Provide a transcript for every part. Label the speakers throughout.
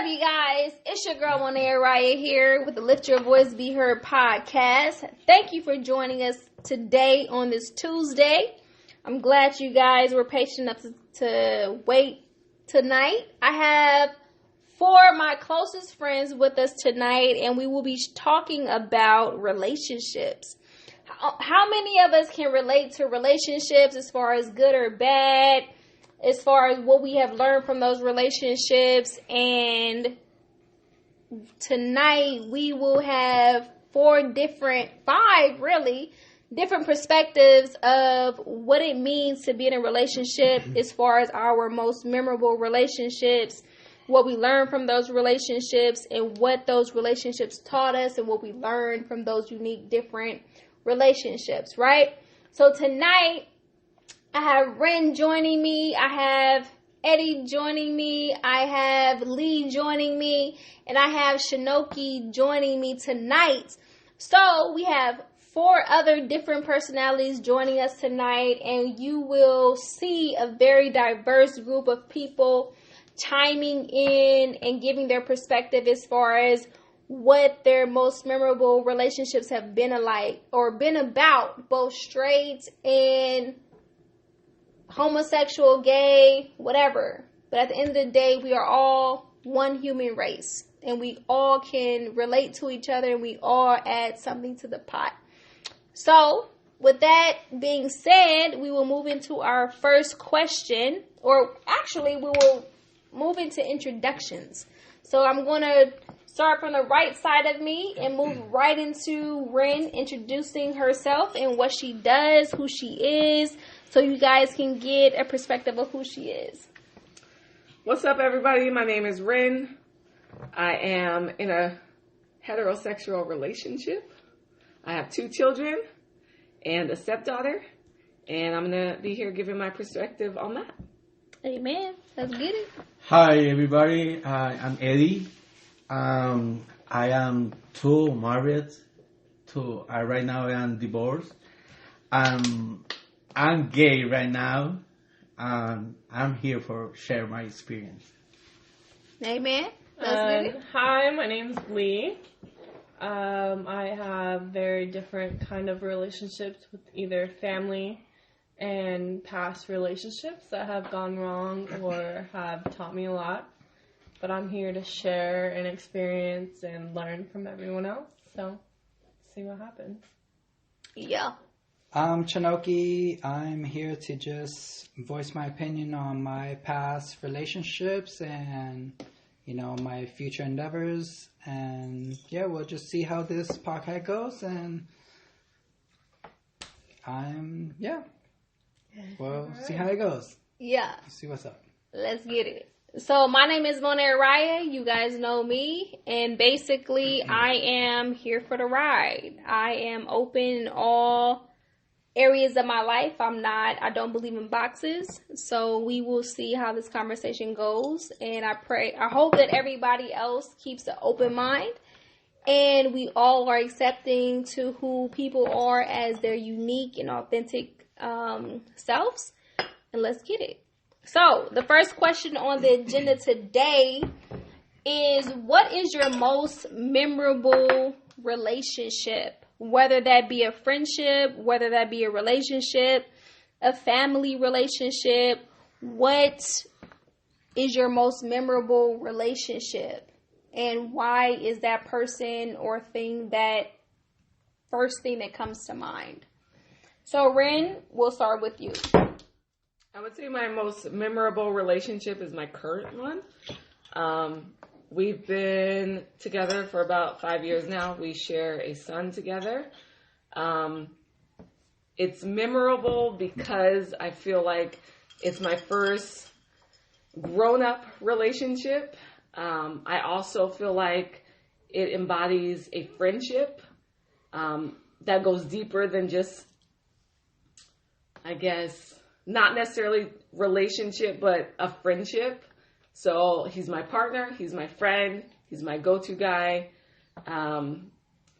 Speaker 1: up, you guys? It's your girl, Monet Raya here with the Lift Your Voice Be Heard podcast. Thank you for joining us today on this Tuesday. I'm glad you guys were patient enough to wait tonight. I have four of my closest friends with us tonight, and we will be talking about relationships. How many of us can relate to relationships as far as good or bad, as far as what we have learned from those relationships? And tonight we will have five different perspectives of what it means to be in a relationship, as far as our most memorable relationships, what we learned from those relationships, and what those relationships taught us, and what we learned from those unique different relationships, right? So tonight I have Rinne joining me, I have Eddie joining me, I have Leih joining me, and I have Chinoike joining me tonight. So we have four other different personalities joining us tonight, and you will see a very diverse group of people chiming in and giving their perspective as far as what their most memorable relationships have been alike or been about, both straight and homosexual, gay, whatever. But at the end of the day, we are all one human race, and we all can relate to each other, and we all add something to the pot. So with that being said, we will move into our first question, or actually we will move into introductions. So I'm going to start from the right side of me and move right into Rinne introducing herself and what she does, who she is, so you guys can get a perspective of who she is.
Speaker 2: What's up, everybody? My name is Rinne. I am in a heterosexual relationship. I have 2 children and a stepdaughter, and I'm going to be here giving my perspective on that.
Speaker 1: Amen. Let's get it.
Speaker 3: Hi, everybody. I'm Eddie. I am married. Right now I am divorced. I'm gay right now. I'm here for share my experience.
Speaker 1: Amen. Let's get it.
Speaker 4: Hi, my name's Leih. I have very different kind of relationships with either family and past relationships that have gone wrong or have taught me a lot. But I'm here to share and experience and learn from everyone else. So, see what happens.
Speaker 1: Yeah.
Speaker 5: I'm Chinoike. I'm here to just voice my opinion on my past relationships and, my future endeavors. And, we'll just see how this podcast goes. And we'll see how it goes.
Speaker 1: Yeah.
Speaker 5: See what's up.
Speaker 1: Let's get it. So my name is Monet Raya. You guys know me. And basically, I am here for the ride. I am open in all areas of my life. I don't believe in boxes. So we will see how this conversation goes. And I hope that everybody else keeps an open mind. And we all are accepting to who people are as their unique and authentic selves. And let's get it. So, the first question on the agenda today is, what is your most memorable relationship? Whether that be a friendship, whether that be a relationship, a family relationship, what is your most memorable relationship? And why is that person or thing that first thing that comes to mind? So, Rinne, we'll start with you.
Speaker 2: I would say my most memorable relationship is my current one. We've been together for about 5 years now. We share a son together. It's memorable because I feel like it's my first grown-up relationship. I also feel like it embodies a friendship that goes deeper than just, I guess, not necessarily relationship, but a friendship. So he's my partner, he's my friend, he's my go-to guy.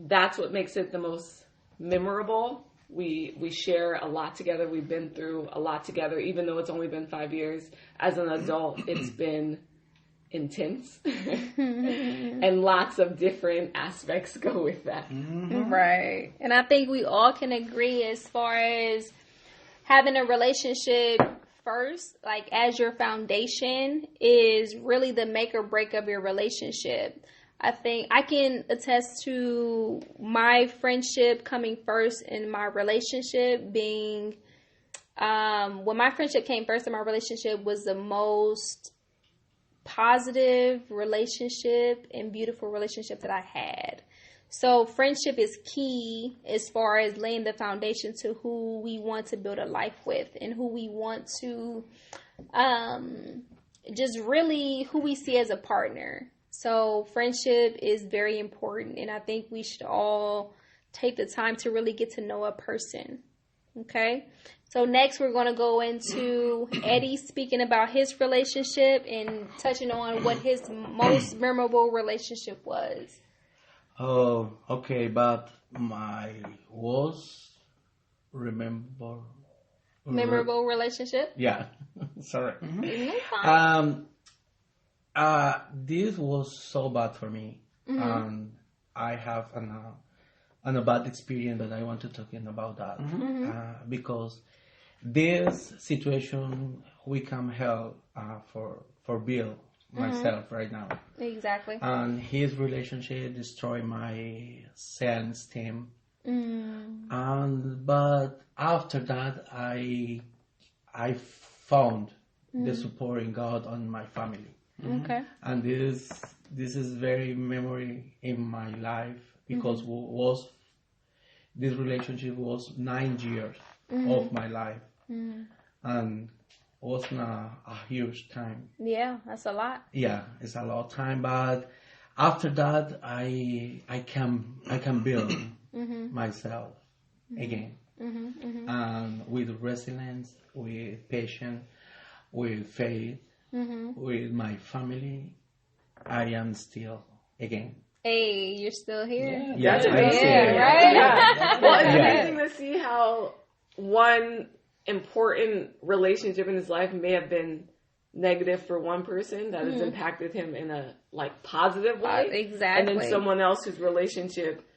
Speaker 2: That's what makes it the most memorable. We share a lot together. We've been through a lot together, even though it's only been 5 years. As an adult, it's been intense. And lots of different aspects go with that.
Speaker 1: Right. And I think we all can agree as far as having a relationship first, like as your foundation, is really the make or break of your relationship. I think I can attest to my friendship coming first in my relationship being, when my friendship came first in my relationship was the most positive relationship and beautiful relationship that I had. So friendship is key as far as laying the foundation to who we want to build a life with and who we want to, just really who we see as a partner. So friendship is very important, and I think we should all take the time to really get to know a person. Okay? So next we're going to go into Eddie speaking about his relationship and touching on what his most memorable relationship was.
Speaker 3: Oh, okay, but my was
Speaker 1: Memorable relationship?
Speaker 3: Yeah, sorry.
Speaker 1: Fine.
Speaker 3: This was so bad for me, and I have a bad experience that I want to talk in about that because this situation we can help for Bill myself right now.
Speaker 1: Exactly.
Speaker 3: And his relationship destroyed my self-esteem. But after that, I found the support in God and my family.
Speaker 1: Okay.
Speaker 3: And this is very memory in my life because this relationship was 9 years of my life, and wasn't a huge time.
Speaker 1: Yeah, that's a lot.
Speaker 3: Yeah, it's a lot of time, but after that, I can build myself again, and with resilience, with patience, with faith, with my family, I am still again.
Speaker 1: Hey, you're still here.
Speaker 3: Yeah,
Speaker 2: That's
Speaker 3: I'm
Speaker 2: amazing.
Speaker 3: still.
Speaker 1: Right?
Speaker 2: Yeah. Well, it's
Speaker 3: Yeah.
Speaker 2: amazing to see how one important relationship in his life may have been negative for one person that has impacted him in a positive way.
Speaker 1: Exactly.
Speaker 2: And then someone else whose relationship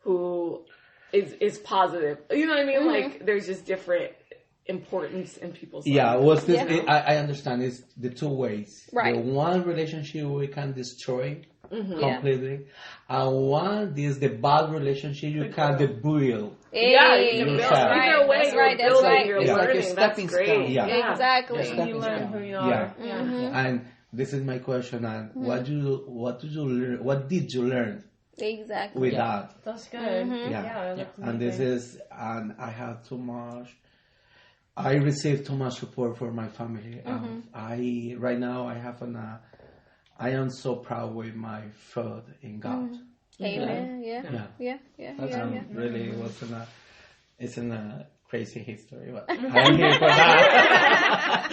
Speaker 2: who is positive. You know what I mean? Like there's just different importance in people's lives.
Speaker 3: Yeah, was this?
Speaker 1: Yeah.
Speaker 3: I understand. It's the two ways.
Speaker 1: Right.
Speaker 3: The one relationship we can destroy completely, and one is the bad relationship you can build.
Speaker 2: Yeah, you can build
Speaker 3: Yourself.
Speaker 2: either way.
Speaker 1: That's
Speaker 2: You're
Speaker 1: right. That's
Speaker 2: building,
Speaker 1: right.
Speaker 2: you're
Speaker 5: It's like your
Speaker 2: learning.
Speaker 5: stepping
Speaker 2: That's great.
Speaker 5: stone.
Speaker 3: Yeah.
Speaker 1: Exactly.
Speaker 5: Your stepping
Speaker 4: You learn
Speaker 5: stone.
Speaker 4: who you are.
Speaker 3: Yeah. And this is my question. And what did you learn? What did you learn
Speaker 1: Exactly.
Speaker 3: with that?
Speaker 4: That's good.
Speaker 3: Yeah.
Speaker 4: That's
Speaker 3: And this
Speaker 4: amazing.
Speaker 3: is, and I have too much. I received too much support from my family. Right now I am so proud with my faith in God.
Speaker 1: Amen. Yeah.
Speaker 3: Really, it's in a crazy history, but I'm here for that.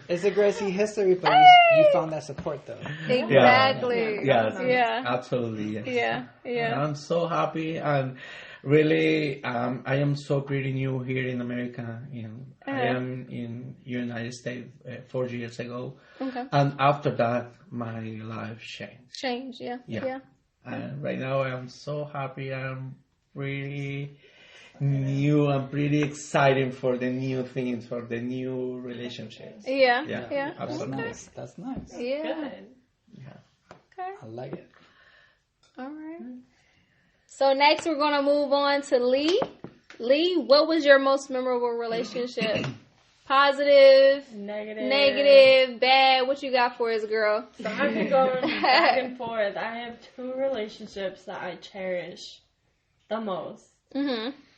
Speaker 5: It's a crazy history, but you found that support though.
Speaker 1: Exactly.
Speaker 3: Yes.
Speaker 1: Yeah.
Speaker 3: Absolutely. Yes.
Speaker 1: Yeah.
Speaker 3: I'm so happy, and really, I am so pretty new here in America. I am in United States 4 years ago,
Speaker 1: Okay.
Speaker 3: and after that, my life changed.
Speaker 1: Change. Yeah.
Speaker 3: And right now, I am so happy. I'm pretty new. I'm pretty excited for the new things, for the new relationships.
Speaker 1: Yeah.
Speaker 5: That's
Speaker 3: Absolutely.
Speaker 5: nice. That's nice.
Speaker 1: Yeah.
Speaker 4: Good.
Speaker 1: Okay.
Speaker 5: I like it.
Speaker 1: All right. So next we're going to move on to Leih. Leih, what was your most memorable relationship? Positive, negative, bad. What you got for us, girl?
Speaker 4: So I've been going back and forth. I have 2 relationships that I cherish the most.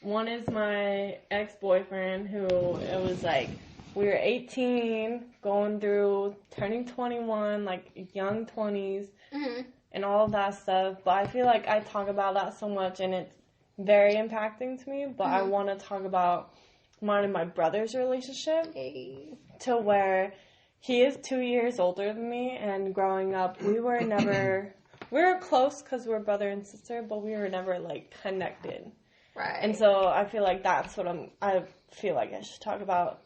Speaker 4: One is my ex-boyfriend who it was like we were 18 going through turning 21, like young 20s and all of that stuff. But I feel like I talk about that so much and it's very impacting to me. But I want to talk about mine and my brother's relationship to where he is 2 years older than me, and growing up we were close because we're brother and sister, but we were never connected.
Speaker 1: Right.
Speaker 4: And so I feel like that's what I feel like I should talk about.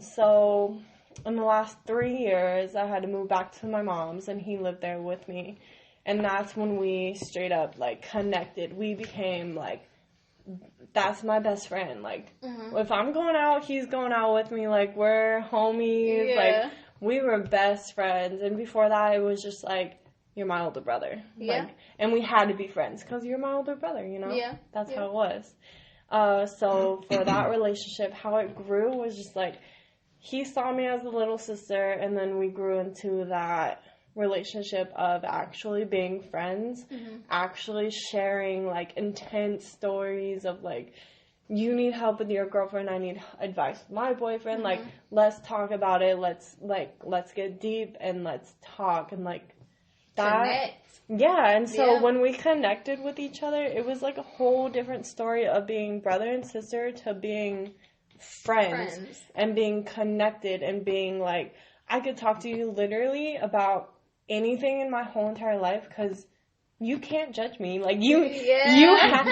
Speaker 4: So in the last 3 years, I had to move back to my mom's, and he lived there with me. And that's when we straight up, like, connected. We became, like, that's my best friend. Like, if I'm going out, he's going out with me. Like, we're homies. Like, we were best friends. And before that, it was just, like, you're my older brother.
Speaker 1: Yeah.
Speaker 4: Like, and we had to be friends because you're my older brother, you know?
Speaker 1: Yeah.
Speaker 4: That's how it was. So for that relationship, how it grew was just, like, he saw me as a little sister, and then we grew into that relationship of actually being friends, actually sharing, like, intense stories of, like, you need help with your girlfriend, I need advice with my boyfriend, like, let's talk about it, let's get deep, and let's talk, and, like, that.
Speaker 1: Connect.
Speaker 4: Yeah, and so when we connected with each other, it was, like, a whole different story of being brother and sister to being friends. And being connected and being, like, I could talk to you literally about anything in my whole entire life because you can't judge me. Like, you have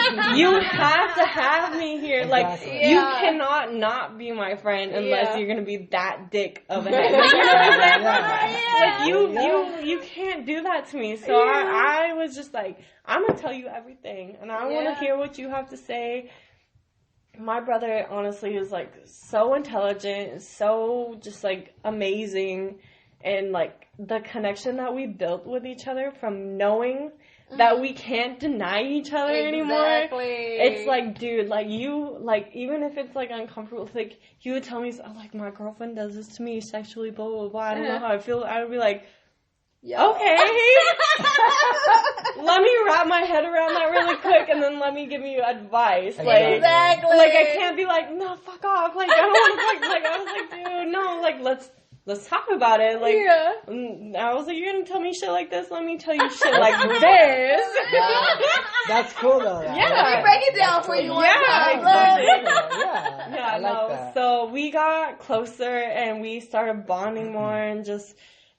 Speaker 4: to have me here.
Speaker 5: Exactly.
Speaker 4: Like, you cannot not be my friend unless you're going to be that dick of a head. Like, you know what I'm saying? Like, you can't do that to me. So I was just like, I'm going to tell you everything. And I want to hear what you have to say. My brother, honestly, is, like, so intelligent, so just, like, amazing. And, like, the connection that we built with each other from knowing that we can't deny each other anymore. It's like, dude, like, you, like, even if it's, like, uncomfortable, like, you would tell me, oh, like, my girlfriend does this to me sexually, blah, blah, blah, I don't know how I feel. I would be like, okay. Let me wrap my head around that really quick, and then let me give you advice. Like, like, I can't be like, no, fuck off. Like, I don't want to fuck. Like, I was like, dude, no, like, let's talk about it. Like, I was like, you're gonna tell me shit like this? Let me tell you shit like this.
Speaker 5: That's cool though.
Speaker 1: Let me break it down for you.
Speaker 4: I like that. So we got closer and we started bonding more, and just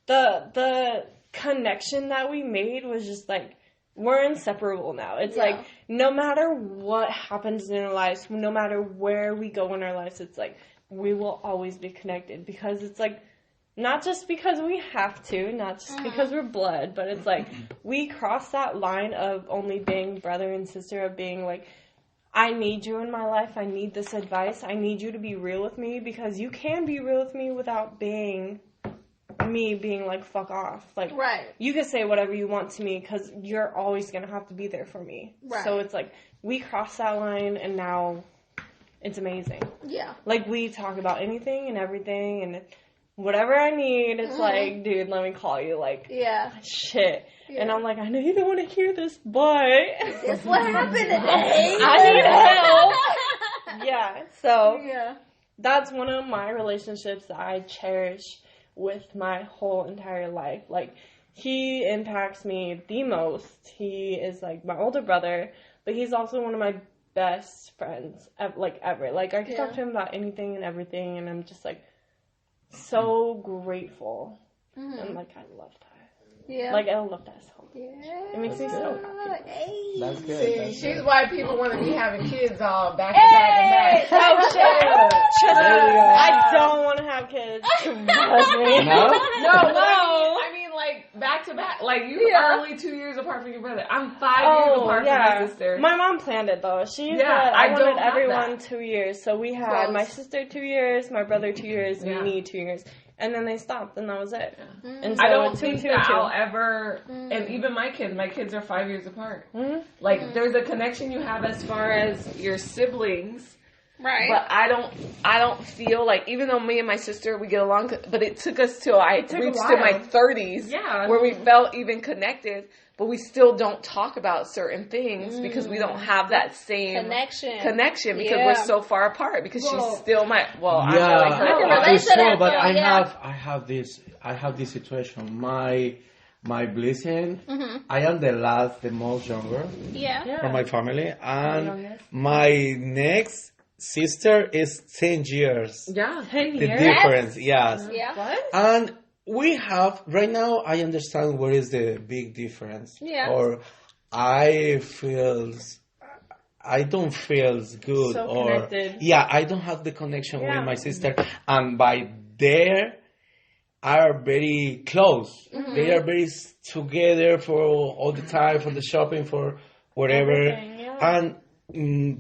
Speaker 4: the connection that we made was just like, we're inseparable now. It's like, no matter what happens in our lives, no matter where we go in our lives, it's like, we will always be connected, because it's like, not just because we have to, not just because we're blood, but it's like, we cross that line of only being brother and sister, of being like, I need you in my life, I need this advice, I need you to be real with me, because you can be real with me without being me being like, fuck off. Like, you can say whatever you want to me, because you're always going to have to be there for me. So it's like, we cross that line, and now it's amazing. Like, we talk about anything and everything, and whatever I need, it's like, dude, let me call you. Like, shit. And I'm like, I know you don't want to hear this, but
Speaker 1: guess what happened today?
Speaker 4: I need help. So that's one of my relationships that I cherish with my whole entire life. Like, he impacts me the most. He is, like, my older brother, but he's also one of my best friends, like, ever. Like, I can talk to him about anything and everything, and I'm just, like, so grateful. And, like, I love that. Like, I love that so much. It makes me so happy.
Speaker 5: That's good.
Speaker 6: See, she's why people want to be having kids all back to back and back.
Speaker 4: Oh, shit. I don't want to have kids. Trust me.
Speaker 2: No. I mean, like, back to back. Like, you are only 2 years apart from your brother. I'm 5 years apart from my sister.
Speaker 4: My mom planned it, though. She said, I wanted everyone 2 years. So we had my sister 2 years, my brother 2 years, and me 2 years. And then they stopped, and that was it. And so
Speaker 2: I don't think that I'll ever, and even my kids are 5 years apart. Like, there's a connection you have as far as your siblings.
Speaker 1: Right.
Speaker 2: But I don't feel like, even though me and my sister, we get along, but it took us till I reached to my 30s where we felt even connected, but we still don't talk about certain things because we don't have that same connection because we're so far apart, because she's still my, I'm really her.
Speaker 3: So, but I have this situation. My blessing, I am the most younger from my family, and my next sister is 10 years.
Speaker 4: 10 years?
Speaker 3: The difference, yes.
Speaker 1: What?
Speaker 3: And we have, right now, I understand what is the big difference. Or I don't feel good.
Speaker 4: So connected.
Speaker 3: I don't have the connection with my sister. And by there, are very close. They are very together for all the time, for the shopping, for whatever. And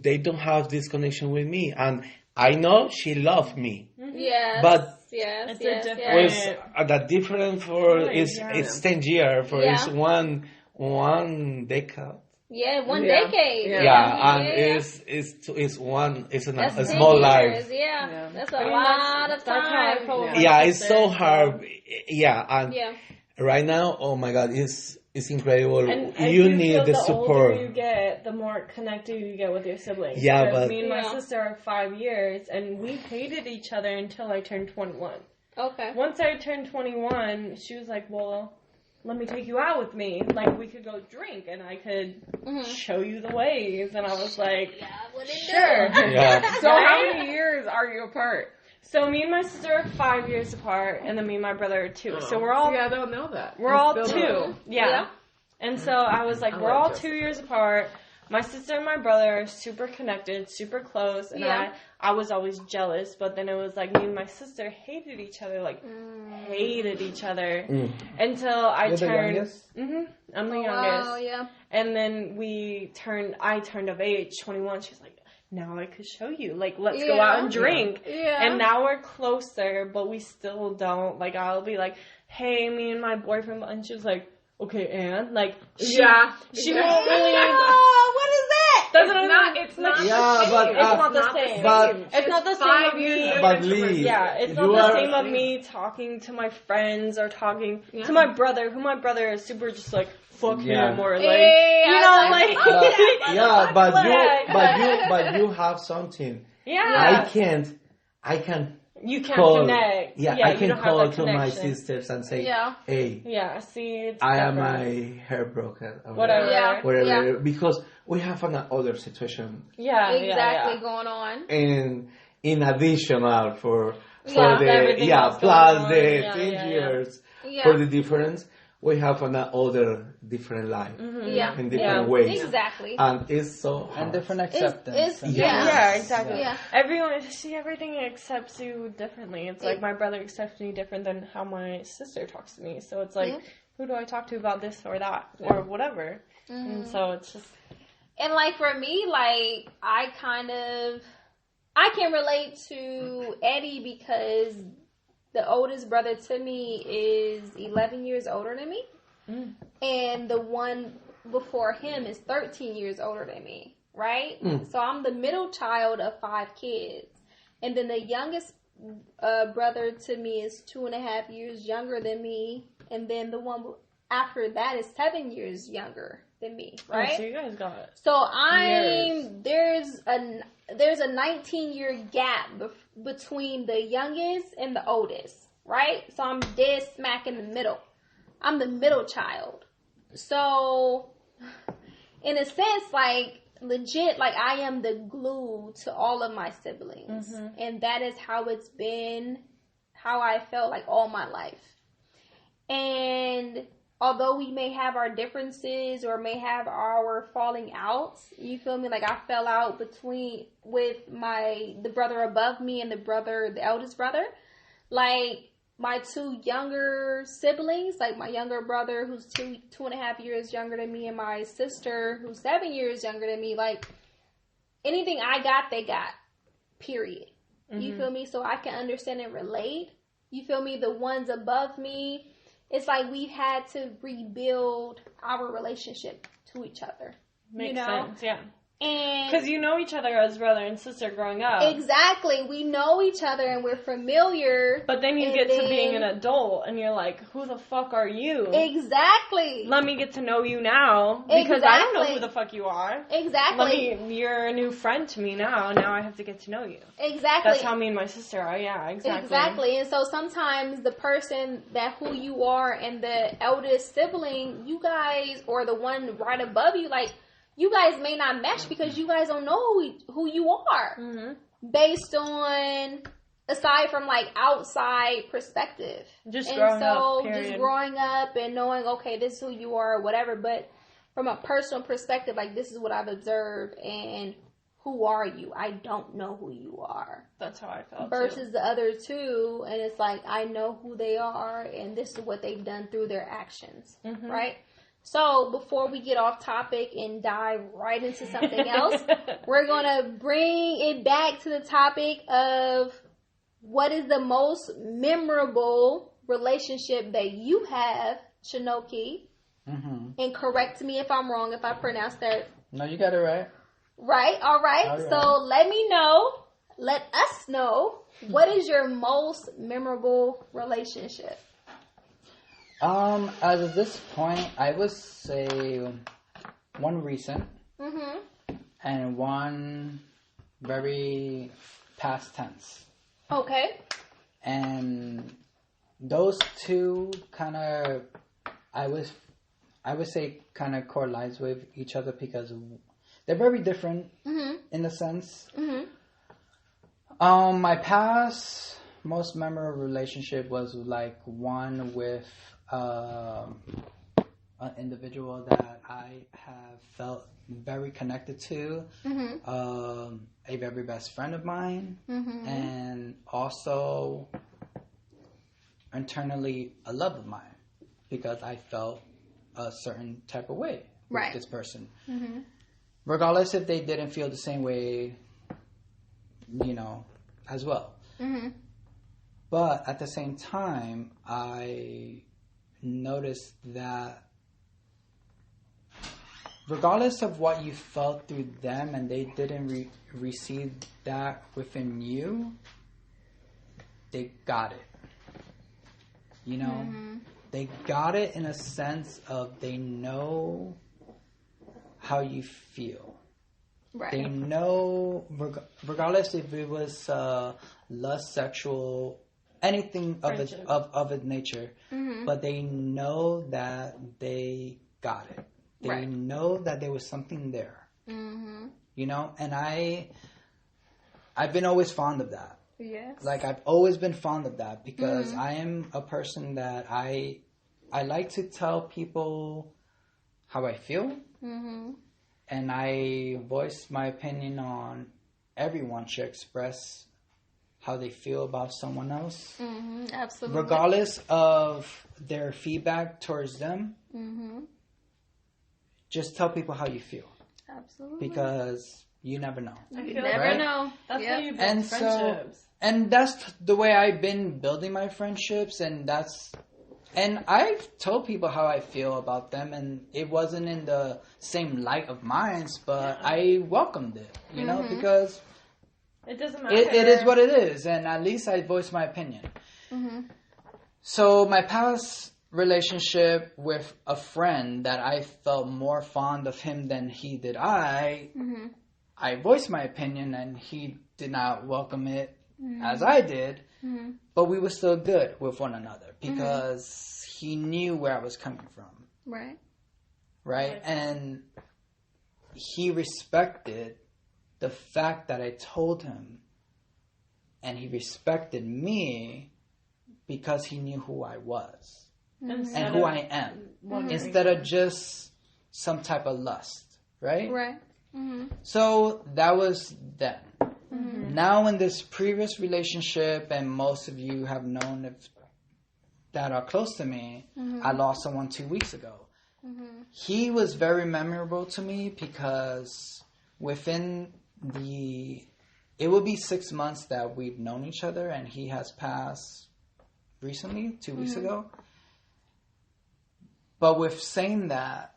Speaker 3: they don't have this connection with me. And I know she loves me.
Speaker 1: Yes.
Speaker 3: But
Speaker 1: yes.
Speaker 3: was that different for it's 10 years for it's one decade.
Speaker 1: Yeah, one decade.
Speaker 3: And it's one. It's a small life.
Speaker 1: Yeah, that's a lot of time.
Speaker 3: It's so hard. And right now, oh my God, it's incredible.
Speaker 4: And
Speaker 3: you need the support.
Speaker 4: The older you get, the more connected you get with your siblings.
Speaker 3: Yeah,
Speaker 4: because
Speaker 3: but
Speaker 4: me and my sister are 5 years, and we hated each other until I turned 21.
Speaker 1: Okay.
Speaker 4: Once I turned 21, she was like, well, let me take you out with me. Like, we could go drink, and I could show you the ways. And I was like, sure.
Speaker 2: So how many years are you apart?
Speaker 4: So me and my sister are 5 years apart, and then me and my brother are 2. So we're all...
Speaker 2: I don't know that.
Speaker 4: We're all 2. Yeah. And so I was like, we're all 2 years apart. My sister and my brother are super connected, super close, and I was always jealous, but then it was like me and my sister hated each other, hated each other until I
Speaker 5: You're
Speaker 4: turned...
Speaker 5: the youngest?
Speaker 4: I'm the youngest.
Speaker 1: Wow, yeah.
Speaker 4: And then I turned of age, 21. She's like, now I could show you. Like, let's go out and drink. Yeah. And now we're closer, but we still don't. Like, I'll be like, hey, me and my boyfriend. And she was like, okay, and? Like, she won't really...
Speaker 1: what is that?
Speaker 2: It's not
Speaker 3: Yeah,
Speaker 2: the same.
Speaker 3: but
Speaker 4: It's not the same.
Speaker 3: But
Speaker 4: it's not the same of me.
Speaker 3: But Leih,
Speaker 4: It's not the same of me talking to my friends or talking to my brother, who my brother is super just like, fuck him, or like,
Speaker 3: but you have something.
Speaker 4: Yeah.
Speaker 3: I can.
Speaker 4: You can't
Speaker 3: call,
Speaker 4: connect.
Speaker 3: I can call to my sisters and say, hey,
Speaker 4: it's
Speaker 3: I am
Speaker 4: different.
Speaker 3: my hair broken.
Speaker 4: Whatever.
Speaker 3: Because we have another situation.
Speaker 1: Going on.
Speaker 3: And in additional for the plus the 10 years for the difference, we have another different life in different ways.
Speaker 1: Exactly.
Speaker 3: And it's so hard.
Speaker 5: And different acceptance.
Speaker 4: Exactly.
Speaker 1: Yeah.
Speaker 4: Everything accepts you differently. It's like my brother accepts me different than how my sister talks to me. So it's like, who do I talk to about this or that or whatever? And so it's just...
Speaker 1: And like for me, like I can relate to Eddie because the oldest brother to me is 11 years older than me. And the one before him is 13 years older than me, right? So I'm the middle child of 5 kids. And then the youngest brother to me is 2.5 years younger than me. And then the one after that is 7 years younger than me, right?
Speaker 4: So you guys got it.
Speaker 1: So there's a 19-year gap between the youngest and the oldest, right? So I'm dead smack in the middle. I'm the middle child. So in a sense, like legit, like I am the glue to all of my siblings. And that is how it's been, how I felt like all my life. And although we may have our differences or may have our falling outs, you feel me? Like I fell out with the brother above me and the eldest brother. Like my 2 younger siblings, like my younger brother who's 2.5 years younger than me and my sister who's 7 years younger than me, like anything I got, they got, period. You feel me? So I can understand and relate. You feel me? The ones above me, it's like we've had to rebuild our relationship to each other.
Speaker 4: Makes sense, yeah.
Speaker 1: And
Speaker 4: because you know each other as brother and sister growing up.
Speaker 1: Exactly. We know each other and we're familiar.
Speaker 4: But then you get to being an adult and you're like, who the fuck are you?
Speaker 1: Exactly.
Speaker 4: Let me get to know you now. Because I don't know who the fuck you are.
Speaker 1: Exactly.
Speaker 4: You're a new friend to me now. Now I have to get to know you.
Speaker 1: Exactly.
Speaker 4: That's how me and my sister are. Yeah, exactly.
Speaker 1: Exactly. And so sometimes the person who you are and the eldest sibling, you guys, or the one right above you, like, you guys may not match because you guys don't know who you are based on, aside from like outside perspective. Just growing up and knowing, okay, this is who you are or whatever. But from a personal perspective, like this is what I've observed and who are you? I don't know who you are.
Speaker 4: That's how I felt.
Speaker 1: Versus the other two, and it's like, I know who they are, and this is what they've done through their actions, right? So before we get off topic and dive right into something else, we're going to bring it back to the topic of what is the most memorable relationship that you have, Chinoike. And correct me if I'm wrong, if I pronounce that.
Speaker 5: No, you got it right.
Speaker 1: Right? All right. So let us know, what is your most memorable relationship?
Speaker 5: As of this point, I would say one recent and one very past tense.
Speaker 1: Okay.
Speaker 5: And those two kind of, I would say kind of correlates with each other because they're very different in a sense. My past most memorable relationship was like one with an individual that I have felt very connected to, a very best friend of mine, and also internally a love of mine because I felt a certain type of way with this person. Regardless if they didn't feel the same way, as well. But at the same time, I noticed that regardless of what you felt through them and they didn't receive that within you, they got it. They got it in a sense of they know how you feel.
Speaker 1: Right.
Speaker 5: They know, regardless if it was lust, sexual, anything of its nature, but they know that they got it. They know that there was something there. And I've been always fond of that.
Speaker 1: Yes.
Speaker 5: Like I've always been fond of that because I am a person that I like to tell people how I feel. And I voice my opinion on everyone should express how they feel about someone else.
Speaker 1: Absolutely.
Speaker 5: Regardless of their feedback towards them. Just tell people how you feel.
Speaker 1: Absolutely.
Speaker 5: Because you never know.
Speaker 1: You never know.
Speaker 4: That's how you build friendships.
Speaker 5: And that's the way I've been building my friendships, and I've told people how I feel about them, and it wasn't in the same light of mine, but I welcomed it, because
Speaker 4: it doesn't matter.
Speaker 5: It is what it is, and at least I voiced my opinion. So my past relationship with a friend that I felt more fond of him than he did I voiced my opinion, and he did not welcome it as I did, but we were still good with one another because he knew where I was coming from. Right? And he respected the fact that I told him, and he respected me because he knew who I was and who I am, instead of just some type of lust, right? So that was then. Now in this previous relationship, and most of you have known that are close to me, I lost someone 2 weeks ago. He was very memorable to me because within it will be 6 months that we've known each other, and he has passed recently, 2 weeks ago. But with saying that,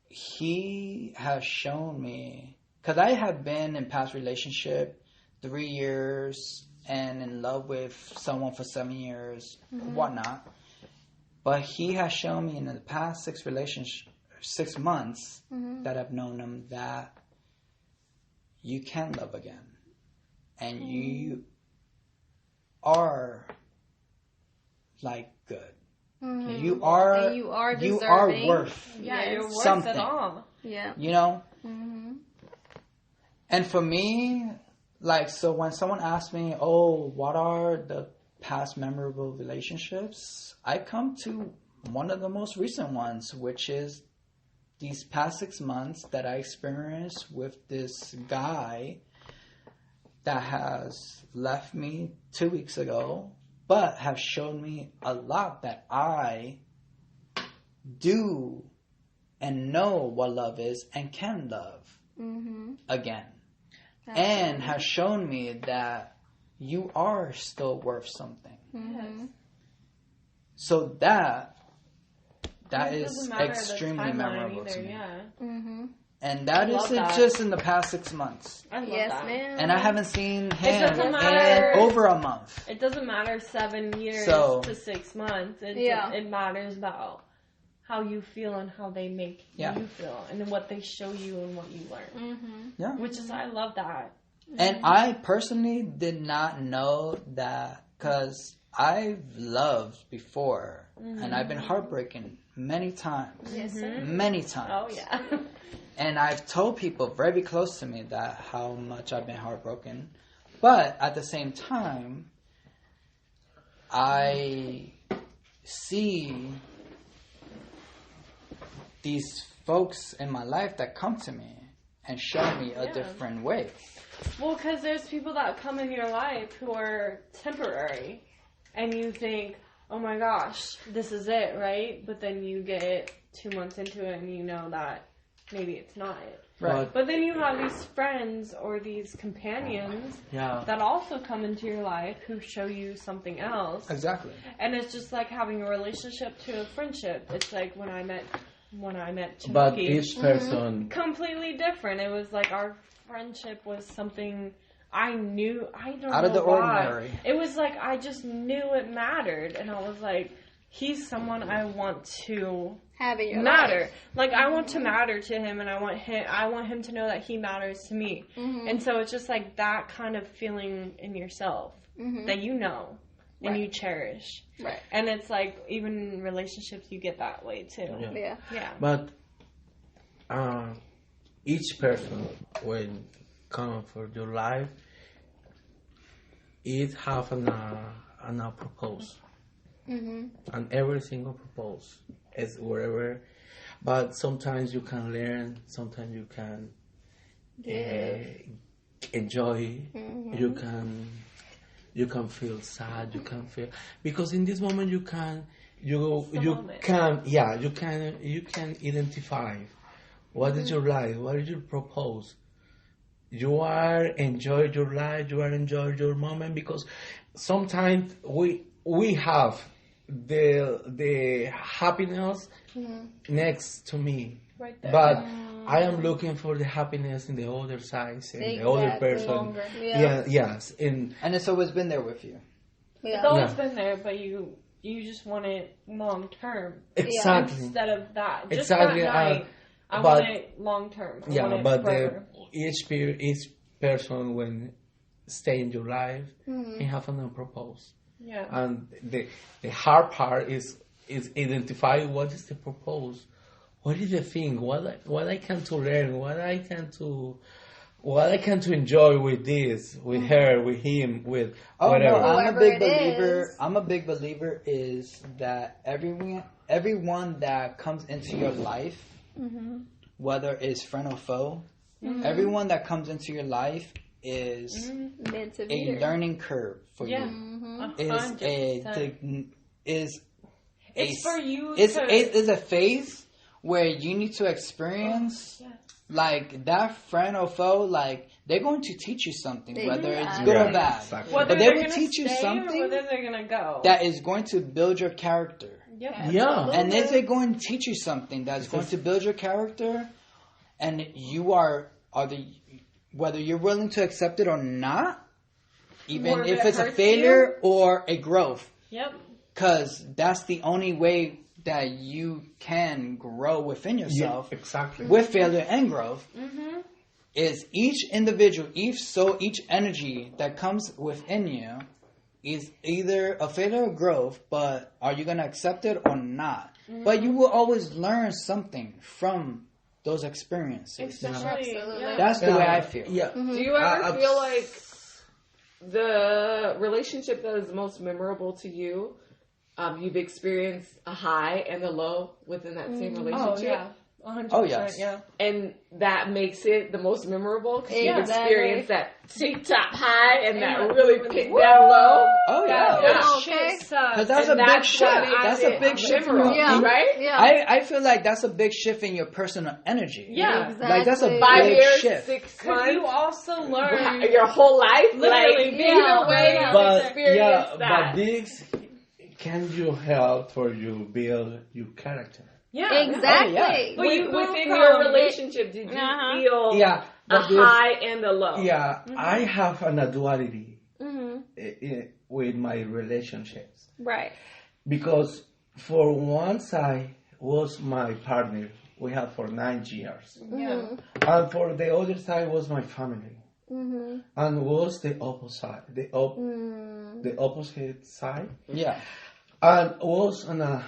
Speaker 5: he has shown me, because I have been in past relationship 3 years and in love with someone for 7 years, whatnot. But he has shown me in the past 6 months that I've known him that you can love again. And you are like good. You are
Speaker 1: deserving.
Speaker 5: You are worth
Speaker 4: you're worth
Speaker 5: something.
Speaker 4: it all.
Speaker 5: And for me, so when someone asks me, oh, what are the past memorable relationships? I come to one of the most recent ones, which is these past 6 months that I experienced with this guy that has left me 2 weeks ago, but have shown me a lot that I do and know what love is and can love again. And has shown me that you are still worth something. So that is extremely memorable to me. And that isn't just in the past 6 months.
Speaker 1: Yes, ma'am.
Speaker 5: And I haven't seen him in over a month.
Speaker 4: It doesn't matter 7 years to 6 months. It matters about how you feel and how they make you feel, and what they show you and what you learn.
Speaker 5: Yeah.
Speaker 4: Which is, I love that.
Speaker 5: And I personally did not know that, because I've loved before, and I've been heartbroken many times.
Speaker 1: Yes, sir.
Speaker 5: Many times.
Speaker 4: Oh, yeah.
Speaker 5: And I've told people very close to me that how much I've been heartbroken. But at the same time, I see these folks in my life that come to me and show me a different way.
Speaker 4: Well, because there's people that come in your life who are temporary, and you think, oh my gosh, this is it, right? But then you get 2 months into it and you know that maybe it's not it.
Speaker 5: Right.
Speaker 4: But then you have these friends or these companions that also come into your life who show you something else.
Speaker 5: Exactly.
Speaker 4: And it's just like having a relationship to a friendship. It's like when I met Chinoike.
Speaker 3: But each person...
Speaker 4: Completely different. It was like our friendship was something I knew. I don't know
Speaker 5: out of the
Speaker 4: why.
Speaker 5: ordinary.
Speaker 4: It was like I just knew it mattered. And I was like, he's someone I want to...
Speaker 1: have in your
Speaker 4: matter.
Speaker 1: life.
Speaker 4: Like I want to matter to him, and I want him to know that he matters to me. And so it's just like that kind of feeling in yourself that you know and you cherish.
Speaker 1: Right.
Speaker 4: And it's like even in relationships you get that way too. Yeah.
Speaker 3: But each person when come for your life, it have an propose. And every single propose is wherever, but sometimes you can learn, sometimes you can enjoy, you can feel sad, you can feel, because in this moment you can identify what is your life, what is your propose. You are enjoy your life, you are enjoy your moment, because sometimes we have the happiness next to me,
Speaker 4: Right there.
Speaker 3: but I am looking for the happiness in the other side, in the other person. Yes,
Speaker 5: And it's always been there with you.
Speaker 4: It's always been there, but you just want it long term.
Speaker 3: Exactly.
Speaker 4: Instead of that. Just
Speaker 3: Exactly.
Speaker 4: that night, I want it long term.
Speaker 3: Each person when stay in your life and have an propose.
Speaker 4: Yeah.
Speaker 3: And the hard part is identify what is the purpose, what is the thing, what I can to learn, what I can to enjoy with this, with her, with him, with whatever.
Speaker 5: No, I'm a big believer is that everyone that comes into your life, whether it's friend or foe, everyone that comes into your life is a learning curve for you.
Speaker 4: It's for you.
Speaker 5: It's a phase where you need to experience. Like that friend or foe, like they're going to teach you something, whether it's good or bad.
Speaker 3: Exactly.
Speaker 4: Whether
Speaker 5: But they
Speaker 4: they're
Speaker 5: will
Speaker 4: gonna
Speaker 5: teach you
Speaker 4: stay
Speaker 5: something
Speaker 4: or whether they're gonna go.
Speaker 5: that is going to build your character.
Speaker 3: Yeah.
Speaker 5: And if they're going to teach you something that's going to build your character, and whether you're willing to accept it or not, even
Speaker 4: Or
Speaker 5: if
Speaker 4: it
Speaker 5: it's a
Speaker 4: hurts
Speaker 5: failure or a growth.
Speaker 4: Yep.
Speaker 5: Because that's the only way that you can grow within yourself.
Speaker 3: Exactly.
Speaker 5: With failure and growth. Is each individual, each energy that comes within you is either a failure or growth, but are you going to accept it or not? But you will always learn something from those experiences. That's the way I feel.
Speaker 3: Yeah.
Speaker 2: Do you ever feel like the relationship that is most memorable to you, you've experienced a high and a low within that same relationship?
Speaker 4: 100%,
Speaker 5: Oh, yes.
Speaker 4: yeah.
Speaker 2: And that makes it the most memorable because you've
Speaker 1: Exactly.
Speaker 2: experienced that tip-top high and that really pick down low.
Speaker 5: Oh,
Speaker 4: That
Speaker 5: yeah.
Speaker 4: bitch
Speaker 1: Okay.
Speaker 4: shit sucks.
Speaker 5: But that's
Speaker 2: And
Speaker 5: a big
Speaker 2: that's
Speaker 5: shift.
Speaker 2: what makes
Speaker 5: That's a
Speaker 2: it
Speaker 5: big shift. in
Speaker 2: memorable,
Speaker 5: your-
Speaker 2: right?
Speaker 1: Yeah.
Speaker 5: I feel like that's a big shift in your personal energy.
Speaker 4: Yeah.
Speaker 1: Exactly.
Speaker 5: Like, that's a
Speaker 2: 5
Speaker 5: big
Speaker 2: years,
Speaker 5: shift.
Speaker 2: 6
Speaker 4: Because you
Speaker 2: months,
Speaker 4: also learn.
Speaker 2: your whole life,
Speaker 4: Literally,
Speaker 2: like,
Speaker 4: being
Speaker 2: either way,
Speaker 1: away.
Speaker 2: you've
Speaker 3: But
Speaker 2: experienced
Speaker 3: yeah,
Speaker 2: that.
Speaker 3: but this can you help for you build your character?
Speaker 4: Yeah.
Speaker 1: Exactly.
Speaker 5: Oh, yeah.
Speaker 4: But you
Speaker 2: Within
Speaker 4: go
Speaker 2: your
Speaker 4: from-
Speaker 2: relationship, did you
Speaker 1: Uh-huh.
Speaker 2: feel
Speaker 3: Yeah,
Speaker 2: a
Speaker 3: but this,
Speaker 2: high and a low?
Speaker 3: yeah, I have an duality
Speaker 1: Mm-hmm.
Speaker 3: with my relationships
Speaker 1: Right.
Speaker 3: because for one side was my partner we had for 9 years,
Speaker 4: Yeah.
Speaker 3: and for the other side was my family,
Speaker 1: Mm-hmm.
Speaker 3: and was the opposite, the opposite side,
Speaker 5: Yeah.
Speaker 3: and was on a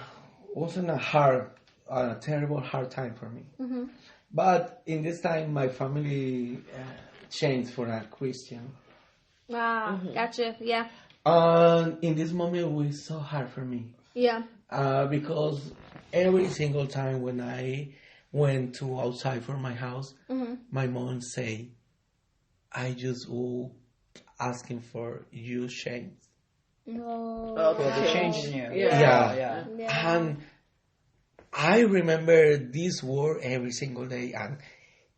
Speaker 3: terrible hard time for me.
Speaker 1: Mm-hmm.
Speaker 3: But in this time, my family changed for a Christian.
Speaker 1: Ah, gotcha. Yeah.
Speaker 3: And in this moment, it was so hard for me
Speaker 1: Yeah.
Speaker 3: because every single time when I went to outside for my house,
Speaker 1: Mm-hmm.
Speaker 3: my mom say, "I just will asking for you change."
Speaker 1: No.
Speaker 5: For the change in you.
Speaker 3: Yeah.
Speaker 5: Yeah.
Speaker 1: Yeah.
Speaker 3: And I remember this word every single day, and